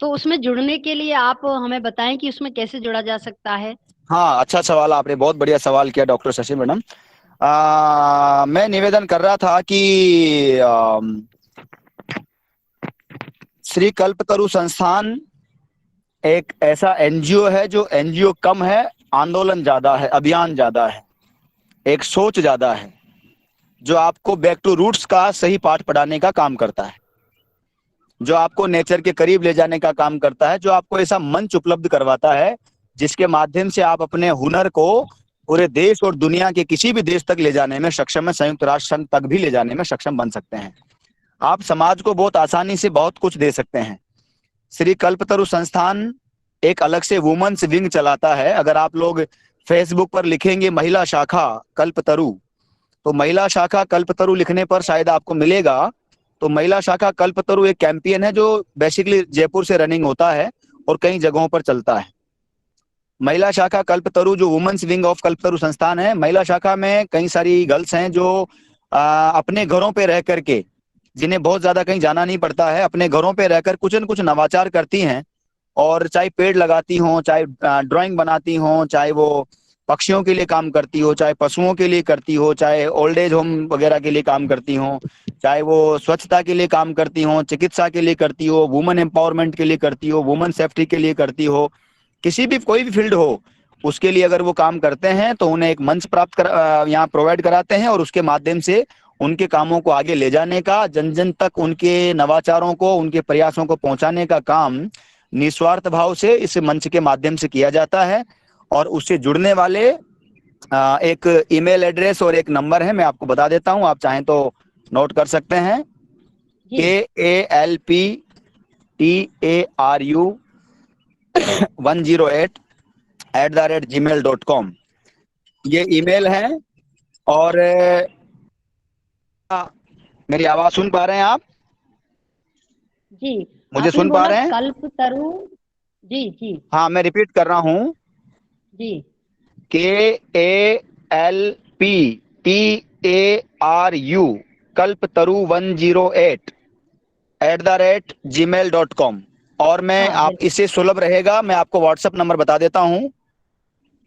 तो उसमें जुड़ने के लिए आप हमें बताएं कि उसमें कैसे जुड़ा जा सकता है। हाँ, अच्छा सवाल, आपने बहुत बढ़िया सवाल किया डॉक्टर शशि मैडम। मैं निवेदन कर रहा था कि श्री कल्पतरु संस्थान एक ऐसा एनजीओ है जो एनजीओ कम है, आंदोलन ज्यादा है, अभियान ज्यादा है, एक सोच ज्यादा है, जो आपको बैक टू रूट्स का सही पाठ पढ़ाने का काम करता है, जो आपको नेचर के करीब ले जाने का काम करता है, जो आपको ऐसा मंच उपलब्ध करवाता है जिसके माध्यम से आप अपने हुनर को पूरे देश और दुनिया के किसी भी देश तक ले जाने में सक्षम है, संयुक्त राष्ट्र संघ तक भी ले जाने में सक्षम बन सकते हैं। आप समाज को बहुत आसानी से बहुत कुछ दे सकते हैं। श्री कल्पतरु संस्थान एक अलग से वुमेन्स विंग चलाता है। अगर आप लोग फेसबुक पर लिखेंगे महिला शाखा कल्पतरु, तो महिला शाखा कल्पतरु लिखने पर शायद आपको मिलेगा। तो महिला शाखा कल्पतरु एक कैंपेन है जो बेसिकली जयपुर से रनिंग होता है और कई जगहों पर चलता है। महिला शाखा कल्पतरु जो वुमेन्स विंग ऑफ कल्पतरु संस्थान है, महिला शाखा में कई सारी गर्ल्स हैं जो अपने घरों पे रह करके, जिन्हें बहुत ज्यादा कहीं जाना नहीं पड़ता है, अपने घरों पे रहकर कुछ न कुछ नवाचार करती हैं। और चाहे पेड़ लगाती हों, चाहे ड्राइंग बनाती हों, चाहे वो पक्षियों के लिए काम करती हो, चाहे पशुओं के लिए करती हो, चाहे ओल्ड एज होम वगैरह के लिए काम करती हो, चाहे वो स्वच्छता के लिए काम करती हो, चिकित्सा के लिए करती हो, वुमेन एम्पावरमेंट के लिए करती हो, वुमेन सेफ्टी के लिए करती हो, किसी भी कोई भी फील्ड हो उसके लिए अगर वो काम करते हैं तो उन्हें एक मंच प्राप्त यहाँ प्रोवाइड कराते हैं, और उसके माध्यम से उनके कामों को आगे ले जाने का, जन जन तक उनके नवाचारों को, उनके प्रयासों को पहुंचाने का काम निस्वार्थ भाव से इस मंच के माध्यम से किया जाता है। और उससे जुड़ने वाले एक ईमेल एड्रेस और एक नंबर है, मैं आपको बता देता हूं, आप चाहें तो नोट कर सकते हैं। KALPTARU108@gmail.com ये ईमेल है। और मेरी आवाज सुन पा रहे हैं आप? जी, मुझे आपने सुन पा बोला रहे हैं? कल्पतरु। जी जी हाँ, मैं रिपीट कर रहा हूँ, जी KALPTARU कल्पतरु 108 @gmail.com। और मैं हाँ आप बिल्कुल। इससे सुलभ रहेगा, मैं आपको व्हाट्सएप नंबर बता देता हूँ,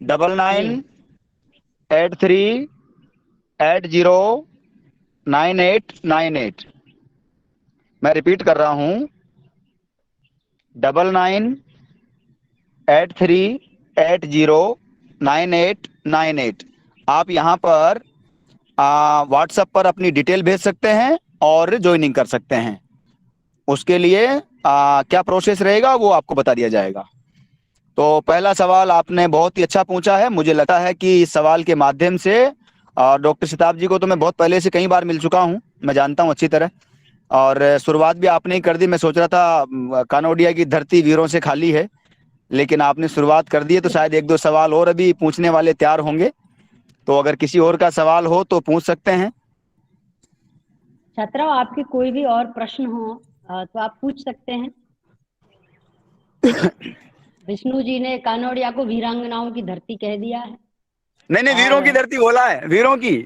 जी 9983@09898। मैं रिपीट कर रहा हूँ, 9983@09898। आप यहाँ पर व्हाट्सएप पर अपनी डिटेल भेज सकते हैं और ज्वाइनिंग कर सकते हैं। उसके लिए क्या प्रोसेस रहेगा वो आपको बता दिया जाएगा। तो पहला सवाल आपने बहुत ही अच्छा पूछा है। मुझे लगता है कि इस सवाल के माध्यम से डॉक्टर सिताब जी को तो मैं बहुत पहले से कई बार मिल चुका हूं, मैं जानता हूं अच्छी तरह। और शुरुआत भी आपने ही कर दी। मैं सोच रहा था कानोडिया की धरती वीरों से खाली है, लेकिन आपने शुरुआत कर दी है, तो शायद एक दो सवाल और अभी पूछने वाले तैयार होंगे। तो अगर किसी और का सवाल हो तो पूछ सकते हैं। छात्राओं, आपके कोई भी और प्रश्न हो तो आप पूछ सकते हैं। विष्णु जी ने कानोड़िया को वीरांगनाओं की धरती कह दिया है। नहीं नहीं, वीरों और की धरती बोला है, वीरों की।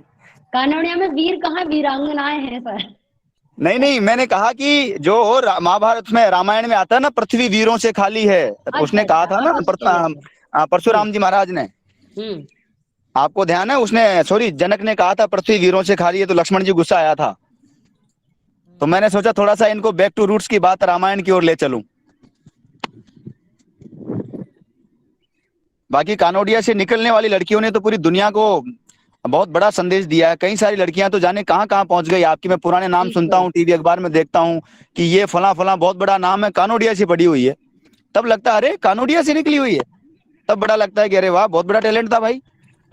कानोड़िया में वीर कहाँ, वीरांगनाएं हैं सर। नहीं नहीं, मैंने कहा कि जो महाभारत में रामायण में आता है ना, पृथ्वी वीरों से खाली है, अच्छा उसने कहा अच्छा, था ना हाँ चलिए अच्छा। परशुराम जी महाराज ने। हम्म। आपको ध्यान है, उसने सॉरी जनक ने कहा था पृथ्वी वीरों से खाली है, तो लक्ष्मण जी गुस्सा आया था। तो मैंने सोचा थोड़ा सा इनको बैक टू रूट्स की बात रामायण की ओर ले चलूं। बाकी कानोडिया से निकलने वाली लड़कियों ने तो पूरी दुनिया को बहुत बड़ा संदेश दिया है। कई सारी लड़कियां तो जाने कहां कहां पहुंच गई आपकी। मैं पुराने नाम सुनता बिल्कुल। हूं, टीवी अखबार में देखता हूं कि ये फला फला बहुत बड़ा नाम है, कानोडिया से पड़ी हुई है। तब लगता है अरे कानोडिया से निकली हुई है। तब बड़ा लगता है कि अरे वाह, बहुत बड़ा टैलेंट था भाई।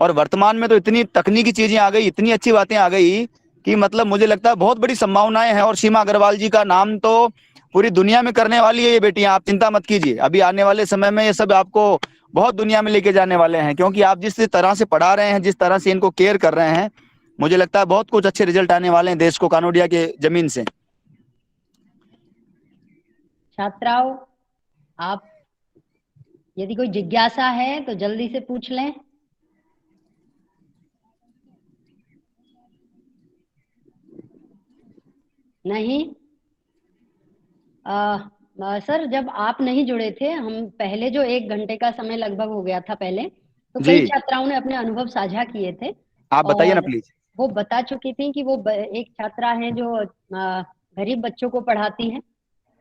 और वर्तमान में तो इतनी तकनीकी चीजें आ गई, इतनी अच्छी बातें आ गई कि मतलब मुझे लगता है बहुत बड़ी संभावनाएं हैं। और सीमा अग्रवाल जी का नाम तो पूरी दुनिया में करने वाली है ये बेटियां। आप चिंता मत कीजिए, अभी आने वाले समय में ये सब आपको बहुत दुनिया में लेके जाने वाले हैं। क्योंकि आप जिस तरह से पढ़ा रहे हैं, जिस तरह से इनको केयर कर रहे हैं, मुझे लगता है बहुत कुछ अच्छे रिजल्ट आने वाले हैं देश को कानोडिया के जमीन से। छात्राओं, आप यदि कोई जिज्ञासा है तो जल्दी से पूछ लें। नहीं? सर, जब आप नहीं जुड़े थे, हम पहले जो 1 घंटे का समय लगभग हो गया था पहले, तो कई जी, छात्राओं ने अपने अनुभव साझा किए थे। आप बताइए ना और प्लीज। वो बता चुकी थी कि वो एक छात्रा है जो गरीब बच्चों को पढ़ाती हैं,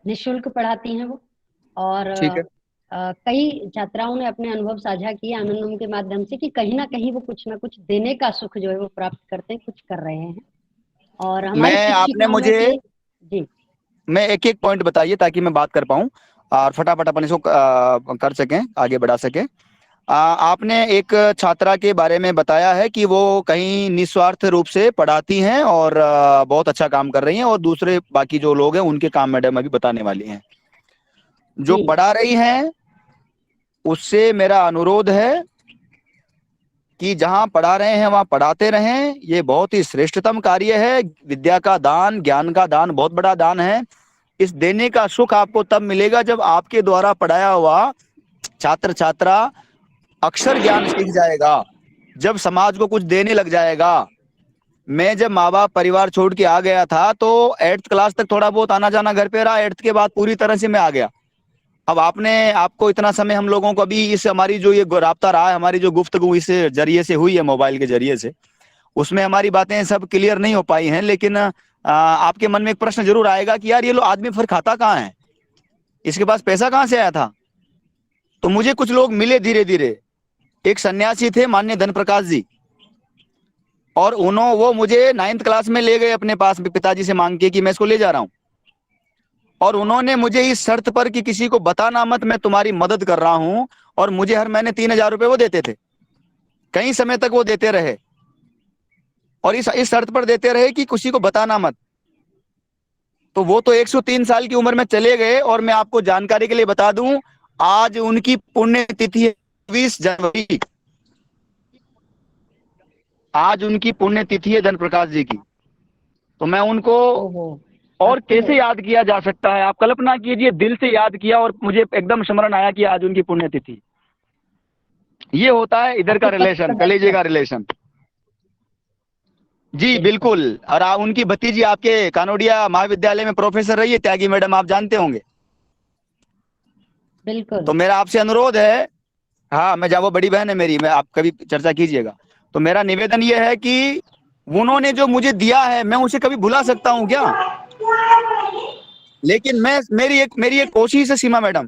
निःशुल्क पढ़ाती हैं वो। और ठीक है। कई छात्राओं ने अपने अनुभव साझा किए आनंदम के माध्यम से कि कहीं ना कहीं वो कुछ ना कुछ देने का सुख जो है वो प्राप्त करते हैं, कुछ कर रहे हैं। और हमारी मैं आपने शिक्षिकाओं में मुझे भी। जी मैं एक एक पॉइंट बताइए ताकि मैं बात कर पाऊं और फटाफट अपन इसको कर सकें, आगे बढ़ा सकें। आपने एक छात्रा के बारे में बताया है कि वो कहीं निस्वार्थ रूप से पढ़ाती हैं और बहुत अच्छा काम कर रही हैं, और दूसरे बाकी जो लोग हैं उनके काम मैडम अभी बताने वाली हैं। जो जी पढ़ा रही हैं उससे मेरा अनुरोध है कि जहां पढ़ा रहे हैं वहां पढ़ाते रहें। ये बहुत ही श्रेष्ठतम कार्य है। विद्या का दान, ज्ञान का दान बहुत बड़ा दान है। इस देने का सुख आपको तब मिलेगा जब आपके द्वारा पढ़ाया हुआ छात्र छात्रा अक्षर ज्ञान सीख जाएगा, जब समाज को कुछ देने लग जाएगा। मैं जब माँ बाप परिवार छोड़ के आ गया था तो 8th क्लास तक थोड़ा बहुत आना जाना घर पे रहा। 8th के बाद पूरी तरह से मैं आ गया। अब आपको इतना समय हम लोगों को अभी इस हमारी जो ये राब्ता रहा है, हमारी जो गुफ्तगू इस जरिए से हुई है मोबाइल के जरिए से, उसमें हमारी बातें सब क्लियर नहीं हो पाई हैं। लेकिन आपके मन में एक प्रश्न जरूर आएगा कि यार ये लो आदमी फिर खाता कहाँ है, इसके पास पैसा कहाँ से आया था। तो मुझे कुछ लोग मिले धीरे धीरे। एक सन्यासी थे मान्य धन प्रकाश जी, और वो मुझे 9th क्लास में ले गए अपने पास पिताजी से मांग के कि मैं इसको ले जा रहा हूं। और उन्होंने मुझे इस शर्त पर कि किसी को बताना मत, मैं तुम्हारी मदद कर रहा हूं। और मुझे हर महीने 3000 रुपए वो देते थे। कई समय तक वो देते रहे, और इस शर्त पर देते रहे कि किसी को बताना मत। तो वो तो 103 साल की उम्र में चले गए। और मैं आपको जानकारी के लिए बता दूं, आज उनकी पुण्य तिथि है 20 जनवरी। आज उनकी पुण्यतिथि है धन प्रकाश जी की, तो मैं उनको ओहो, और कैसे याद किया जा सकता है। आप कल्पना कीजिए, दिल से याद किया और मुझे एकदम स्मरण आया कि आज उनकी पुण्यतिथि। ये होता है इधर का आपके रिलेशन, पत्र कलेजे में का रिलेशन। जी बिल्कुल। और उनकी भतीजी आपके कानोडिया महाविद्यालय में प्रोफेसर रही है, त्यागी मैडम, आप जानते होंगे। बिल्कुल। तो मेरा आपसे अनुरोध है, हाँ मैं वो बड़ी बहन है मेरी, मैं आप कभी चर्चा कीजिएगा। तो मेरा निवेदन ये है कि उन्होंने जो मुझे दिया है मैं उसे कभी भुला सकता हूँ क्या? लेकिन मैं मेरी एक कोशिश है सीमा मैडम,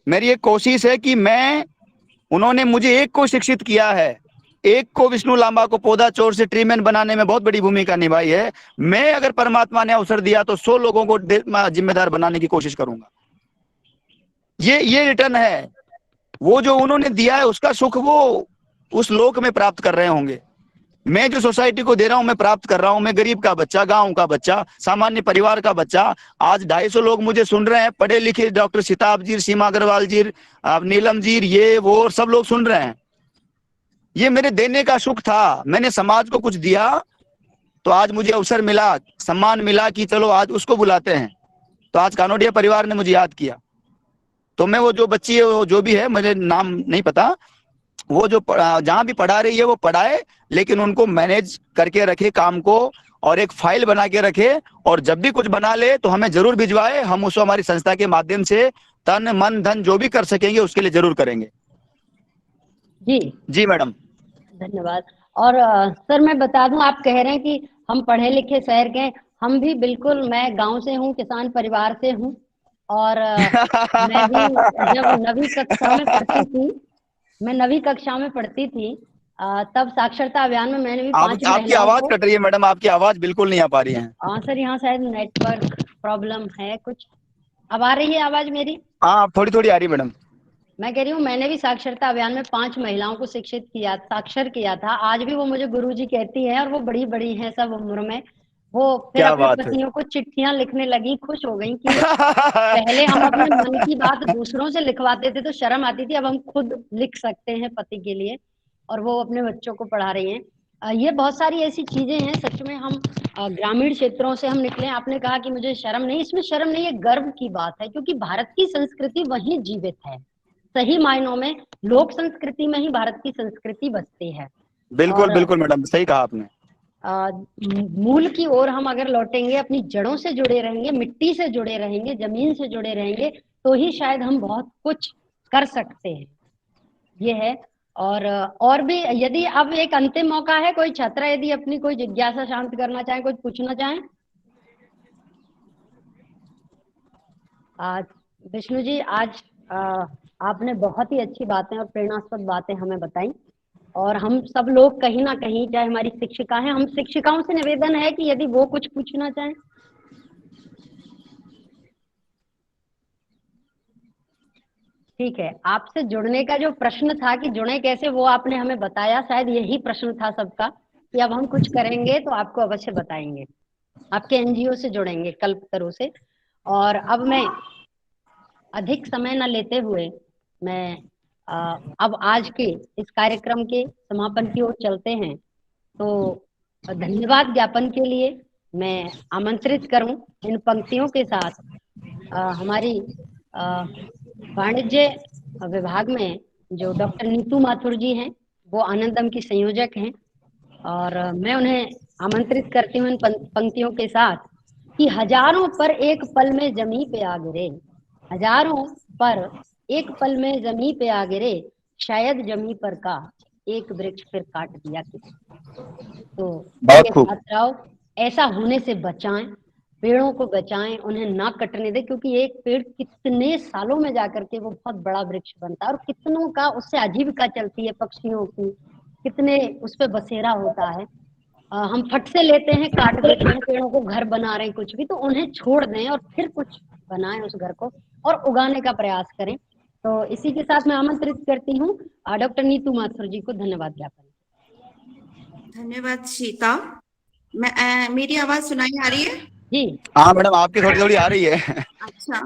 मेरी एक कोशिश है कि मैं, उन्होंने मुझे एक को शिक्षित किया है, एक को विष्णु लांबा को पौधा चोर से ट्रीमैन बनाने में बहुत बड़ी भूमिका निभाई है। मैं अगर परमात्मा ने अवसर दिया तो 100 लोगों को जिम्मेदार बनाने की कोशिश करूंगा। ये रिटर्न है। वो जो उन्होंने दिया है उसका सुख वो उस लोक में प्राप्त कर रहे होंगे। मैं जो सोसाइटी को दे रहा हूं मैं प्राप्त कर रहा हूं। मैं गरीब का बच्चा, गांव का बच्चा, सामान्य परिवार का बच्चा। आज 250 लोग मुझे सुन रहे हैं, पढ़े लिखे, डॉक्टर सिताब जी, सीमा अग्रवाल जी, नीलम जी, ये वो सब लोग सुन रहे हैं। ये मेरे देने का सुख था। मैंने समाज को कुछ दिया तो आज मुझे अवसर मिला, सम्मान मिला कि चलो आज उसको बुलाते हैं। तो आज कानोडिया परिवार ने मुझे याद किया। तो मैं वो जो बच्ची है, वो जो भी है, मुझे नाम नहीं पता, वो जो जहां भी पढ़ा रही है वो पढ़ाए, लेकिन उनको मैनेज करके रखे काम को, और एक फाइल बना के रखे, और जब भी कुछ बना ले तो हमें जरूर भिजवाए। हम उसको हमारी संस्था के माध्यम से तन मन धन जो भी कर सकेंगे उसके लिए जरूर करेंगे। जी जी मैडम, धन्यवाद। और सर मैं बता दूं, आप कह रहे हैं कि हम पढ़े लिखे शहर के, हम भी बिल्कुल, मैं गांव से हूं, किसान परिवार से हूं। और मैं भी जब 9वीं कक्षा में पढ़ती थी, मैं 9वीं कक्षा में पढ़ती थी, तब साक्षरता अभियान में मैंने भी 5 आपकी महिलाओं आवाज को। कट रही है मैडम, आपकी आवाज बिल्कुल नहीं आ पा रही है। हाँ सर, यहाँ शायद नेटवर्क प्रॉब्लम है कुछ। अब आ रही है आवाज मेरी? हाँ थोड़ी थोड़ी आ रही मैडम। मैं कह रही हूँ, मैंने भी साक्षरता अभियान में 5 महिलाओं को शिक्षित किया, साक्षर किया था। आज भी वो मुझे गुरुजी कहती हैं, और वो बड़ी बड़ी हैं सब उम्र में। वो फिर क्या अपने बात है। पतियों को चिट्ठियां लिखने लगी, खुश हो गई कि पहले हम अपने मन की बात दूसरों से लिखवाते थे तो शर्म आती थी, अब हम खुद लिख सकते हैं पति के लिए, और वो अपने बच्चों को पढ़ा रही हैं। ये बहुत सारी ऐसी चीजें हैं। सच में हम ग्रामीण क्षेत्रों से हम निकले। आपने कहा कि मुझे शर्म नहीं, इसमें शर्म नहीं है, गर्व की बात है, क्योंकि भारत की संस्कृति वहीं जीवित है। सही मायनों में लोक संस्कृति में ही भारत की संस्कृति बसती है। बिल्कुल बिल्कुल मैडम, सही कहा आपने। मूल की ओर हम अगर लौटेंगे, अपनी जड़ों से जुड़े रहेंगे, मिट्टी से जुड़े रहेंगे, जमीन से जुड़े रहेंगे, तो ही शायद हम बहुत कुछ कर सकते हैं। ये है। और भी, यदि अब एक अंतिम मौका है, कोई छात्रा यदि अपनी कोई जिज्ञासा शांत करना चाहे, कुछ पूछना चाहे। विष्णु जी, आज आपने बहुत ही अच्छी बातें और प्रेरणास्पद बातें हमें बताई, और हम सब लोग कहीं ना कहीं, चाहे हमारी शिक्षिका हैं, हम शिक्षिकाओं से निवेदन है कि यदि वो कुछ पूछना चाहें। ठीक है, आपसे जुड़ने का जो प्रश्न था कि जुड़े कैसे, वो आपने हमें बताया। शायद यही प्रश्न था सबका कि अब हम कुछ करेंगे तो आपको अवश्य बताएंगे, आपके एनजीओ से जुड़ेंगे, कल्पतरु से। और अब मैं अधिक समय न लेते हुए मैं अब आज के इस कार्यक्रम के समापन की ओर चलते हैं। तो धन्यवाद ज्ञापन के लिए मैं आमंत्रित करूं इन पंक्तियों के साथ हमारी वाणिज्य विभाग में जो डॉक्टर नीतू माथुर जी हैं, वो आनंदम की संयोजक हैं, और मैं उन्हें आमंत्रित करती हूँ इन पंक्तियों के साथ कि हजारों पर एक पल में जमी पे आ गिरे, हजारों पर एक पल में जमी पे आ गिरे, शायद जमी पर का एक वृक्ष फिर काट दिया किसी। तो बहुत खूब। छात्राओं, ऐसा होने से बचाएं, पेड़ों को बचाएं, उन्हें ना कटने दें, क्योंकि एक पेड़ कितने सालों में जाकर के वो बहुत बड़ा वृक्ष बनता है, और कितनों का उससे आजीविका चलती है, पक्षियों की, कितने उस पर बसेरा होता है। हम फट से लेते हैं, काट देते हैं पेड़ों को, घर बना रहे हैं कुछ भी, तो उन्हें छोड़ दें और फिर कुछ बनाएं उस घर को, और उगाने का प्रयास करें। तो इसी के साथ मैं आमंत्रित करती हूँ डॉक्टर नीतू माथुर जी को। धन्यवाद ज्ञापन। धन्यवाद शीता। मेरी आवाज सुनाई आ रही है? जी हाँ मैडम, आपकी थोड़ी थोड़ी आ रही है। अच्छा,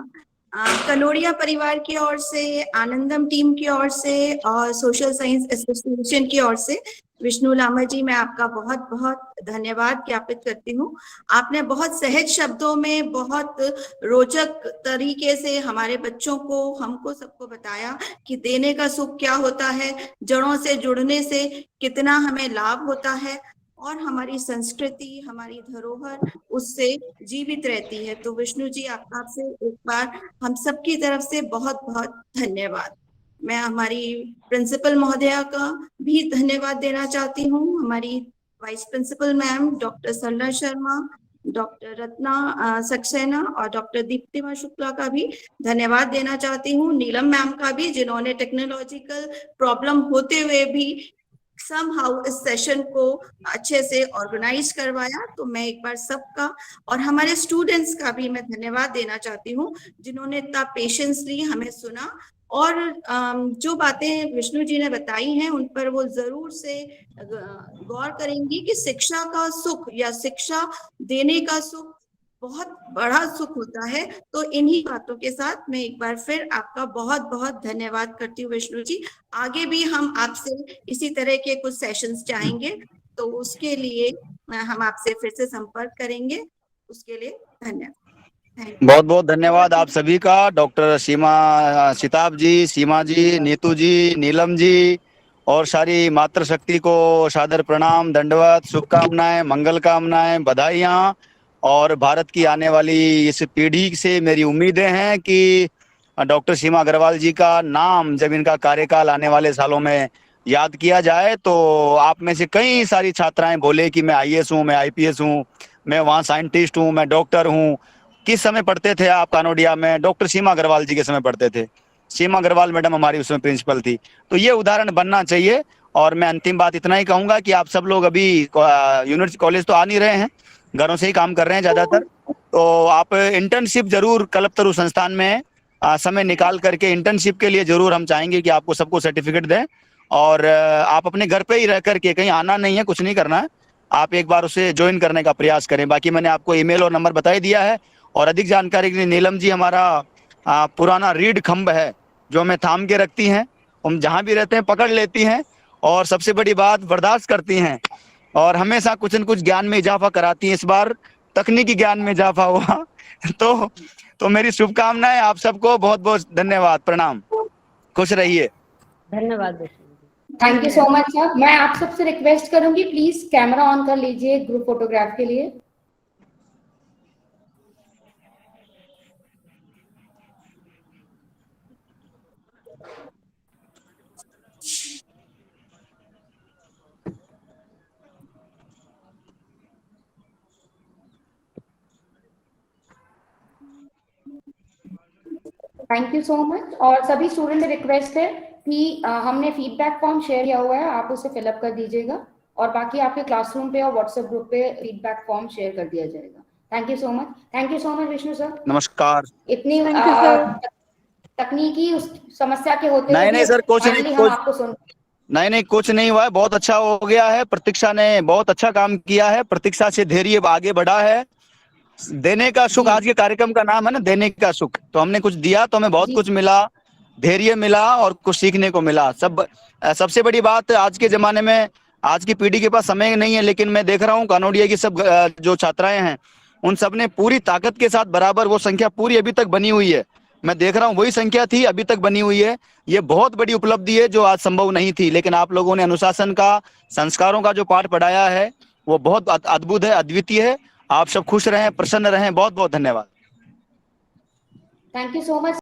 कनोडिया परिवार की ओर से, आनंदम टीम की ओर से और सोशल साइंस एसोसिएशन की ओर से विष्णु लामा जी, मैं आपका बहुत बहुत धन्यवाद ज्ञापित करती हूँ। आपने बहुत सहज शब्दों में बहुत रोचक तरीके से हमारे बच्चों को, हमको सबको बताया कि देने का सुख क्या होता है, जड़ों से जुड़ने से कितना हमें लाभ होता है और हमारी संस्कृति, हमारी धरोहर उससे जीवित रहती है। तो विष्णु जी, आपसे एक बार हम सबकी तरफ से बहुत बहुत धन्यवाद। मैं हमारी प्रिंसिपल महोदया का भी धन्यवाद देना चाहती हूँ, हमारी वाइस प्रिंसिपल मैम डॉक्टर सरला शर्मा, डॉक्टर रत्ना सक्सेना और डॉक्टर दीप्तिमा शुक्ला का भी धन्यवाद देना चाहती हूँ, नीलम मैम का भी, जिन्होंने टेक्नोलॉजिकल प्रॉब्लम होते हुए भी समहाउ इस सेशन को अच्छे से ऑर्गेनाइज करवाया। तो मैं एक बार सबका और हमारे स्टूडेंट्स का भी मैं धन्यवाद देना चाहती हूँ, जिन्होंने इतना पेशेंसली हमें सुना और जो बातें विष्णु जी ने बताई हैं उन पर वो जरूर से गौर करेंगी कि शिक्षा का सुख या शिक्षा देने का सुख बहुत बड़ा सुख होता है। तो इन्हीं बातों के साथ मैं एक बार फिर आपका बहुत बहुत धन्यवाद करती हूँ विष्णु जी। आगे भी हम आपसे इसी तरह के कुछ सेशंस चाहेंगे, तो उसके लिए हम आपसे फिर से संपर्क करेंगे। उसके लिए धन्यवाद। बहुत बहुत धन्यवाद आप सभी का, डॉक्टर सीमा सिताब जी, सीमा जी, नीतू जी, नीलम जी और सारी मातृशक्ति को सादर प्रणाम, दंडवत, शुभकामनाएं, मंगल कामनाएं, बधाइयाँ। और भारत की आने वाली इस पीढ़ी से मेरी उम्मीदें हैं कि डॉक्टर सीमा अग्रवाल जी का नाम जब इनका कार्यकाल आने वाले सालों में याद किया जाए तो आप में से कई सारी छात्राएं बोले कि मैं IAS हूँ, मैं IPS हूँ, मैं वहाँ साइंटिस्ट हूँ, मैं डॉक्टर हूँ। किस समय पढ़ते थे आप कानोडिया में? डॉक्टर सीमा अग्रवाल जी के समय पढ़ते थे। सीमा अग्रवाल मैडम हमारी उसमें प्रिंसिपल थी। तो ये उदाहरण बनना चाहिए। और मैं अंतिम बात इतना ही कहूंगा कि आप सब लोग अभी यूनिवर्सिटी कॉलेज तो आ नहीं रहे हैं, घरों से ही काम कर रहे हैं ज्यादातर, तो आप इंटर्नशिप जरूर कल्पतरु संस्थान में समय निकाल करके इंटर्नशिप के लिए जरूर हम चाहेंगे कि आपको सबको सर्टिफिकेट दें। और आप अपने घर पे ही रह करके, कहीं आना नहीं है, कुछ नहीं करना है, आप एक बार उसे ज्वाइन करने का प्रयास करें। बाकी मैंने आपको ईमेल और नंबर बता ही दिया है। और अधिक जानकारी के लिए नीलम जी हमारा पुराना रीढ़ खंभ है जो हमें थाम के रखती हैं, हम जहाँ भी रहते हैं पकड़ लेती हैं और सबसे बड़ी बात बर्दाश्त करती हैं और हमेशा कुछ न कुछ ज्ञान में इजाफा कराती हैं। इस बार तकनीकी ज्ञान में इजाफा हुआ तो मेरी शुभकामनाएं आप सबको। बहुत बहुत धन्यवाद, प्रणाम, खुश रहिए। धन्यवाद। Thank you so much sir. मैं आप सबसे रिक्वेस्ट करूंगी प्लीज कैमरा ऑन कर लीजिए ग्रुप फोटोग्राफ के लिए। Thank you so much. और सभी स्टूडेंट रिक्वेस्ट है कि हमने फीडबैक फॉर्म शेयर किया हुआ है, आप उसे फिलअप कर दीजिएगा और बाकी आपके क्लासरूम पे और व्हाट्सएप ग्रुप पे फीडबैक फॉर्म शेयर कर दिया जाएगा। Thank you so much. Thank you so much Vishnu sir. नमस्कार। इतनी तकनीकी समस्या के होते हुए नहीं सर, कुछ नहीं, कुछ नहीं हुआ है, बहुत अच्छा हो गया है। प्रतीक्षा ने बहुत अच्छा काम किया है, प्रतीक्षा से धैर्य आगे बढ़ा है। देने का सुख आज के कार्यक्रम का नाम है ना, देने का सुख। तो हमने कुछ दिया तो हमें बहुत कुछ मिला, धैर्य मिला और कुछ सीखने को मिला। सबसे बड़ी बात, आज के जमाने में आज की पीढ़ी के पास समय नहीं है, लेकिन मैं देख रहा हूँ कानोडिया की सब जो छात्राएं हैं उन सब ने पूरी ताकत के साथ बराबर वो संख्या पूरी अभी तक बनी हुई है। मैं देख रहा हूँ वही संख्या थी, अभी तक बनी हुई है। ये बहुत बड़ी उपलब्धि है जो आज संभव नहीं थी, लेकिन आप लोगों ने अनुशासन का, संस्कारों का जो पाठ पढ़ाया है वो बहुत अद्भुत है, अद्वितीय है। आप सब खुश रहें, प्रसन्न रहें। बहुत बहुत धन्यवाद। Thank you so much.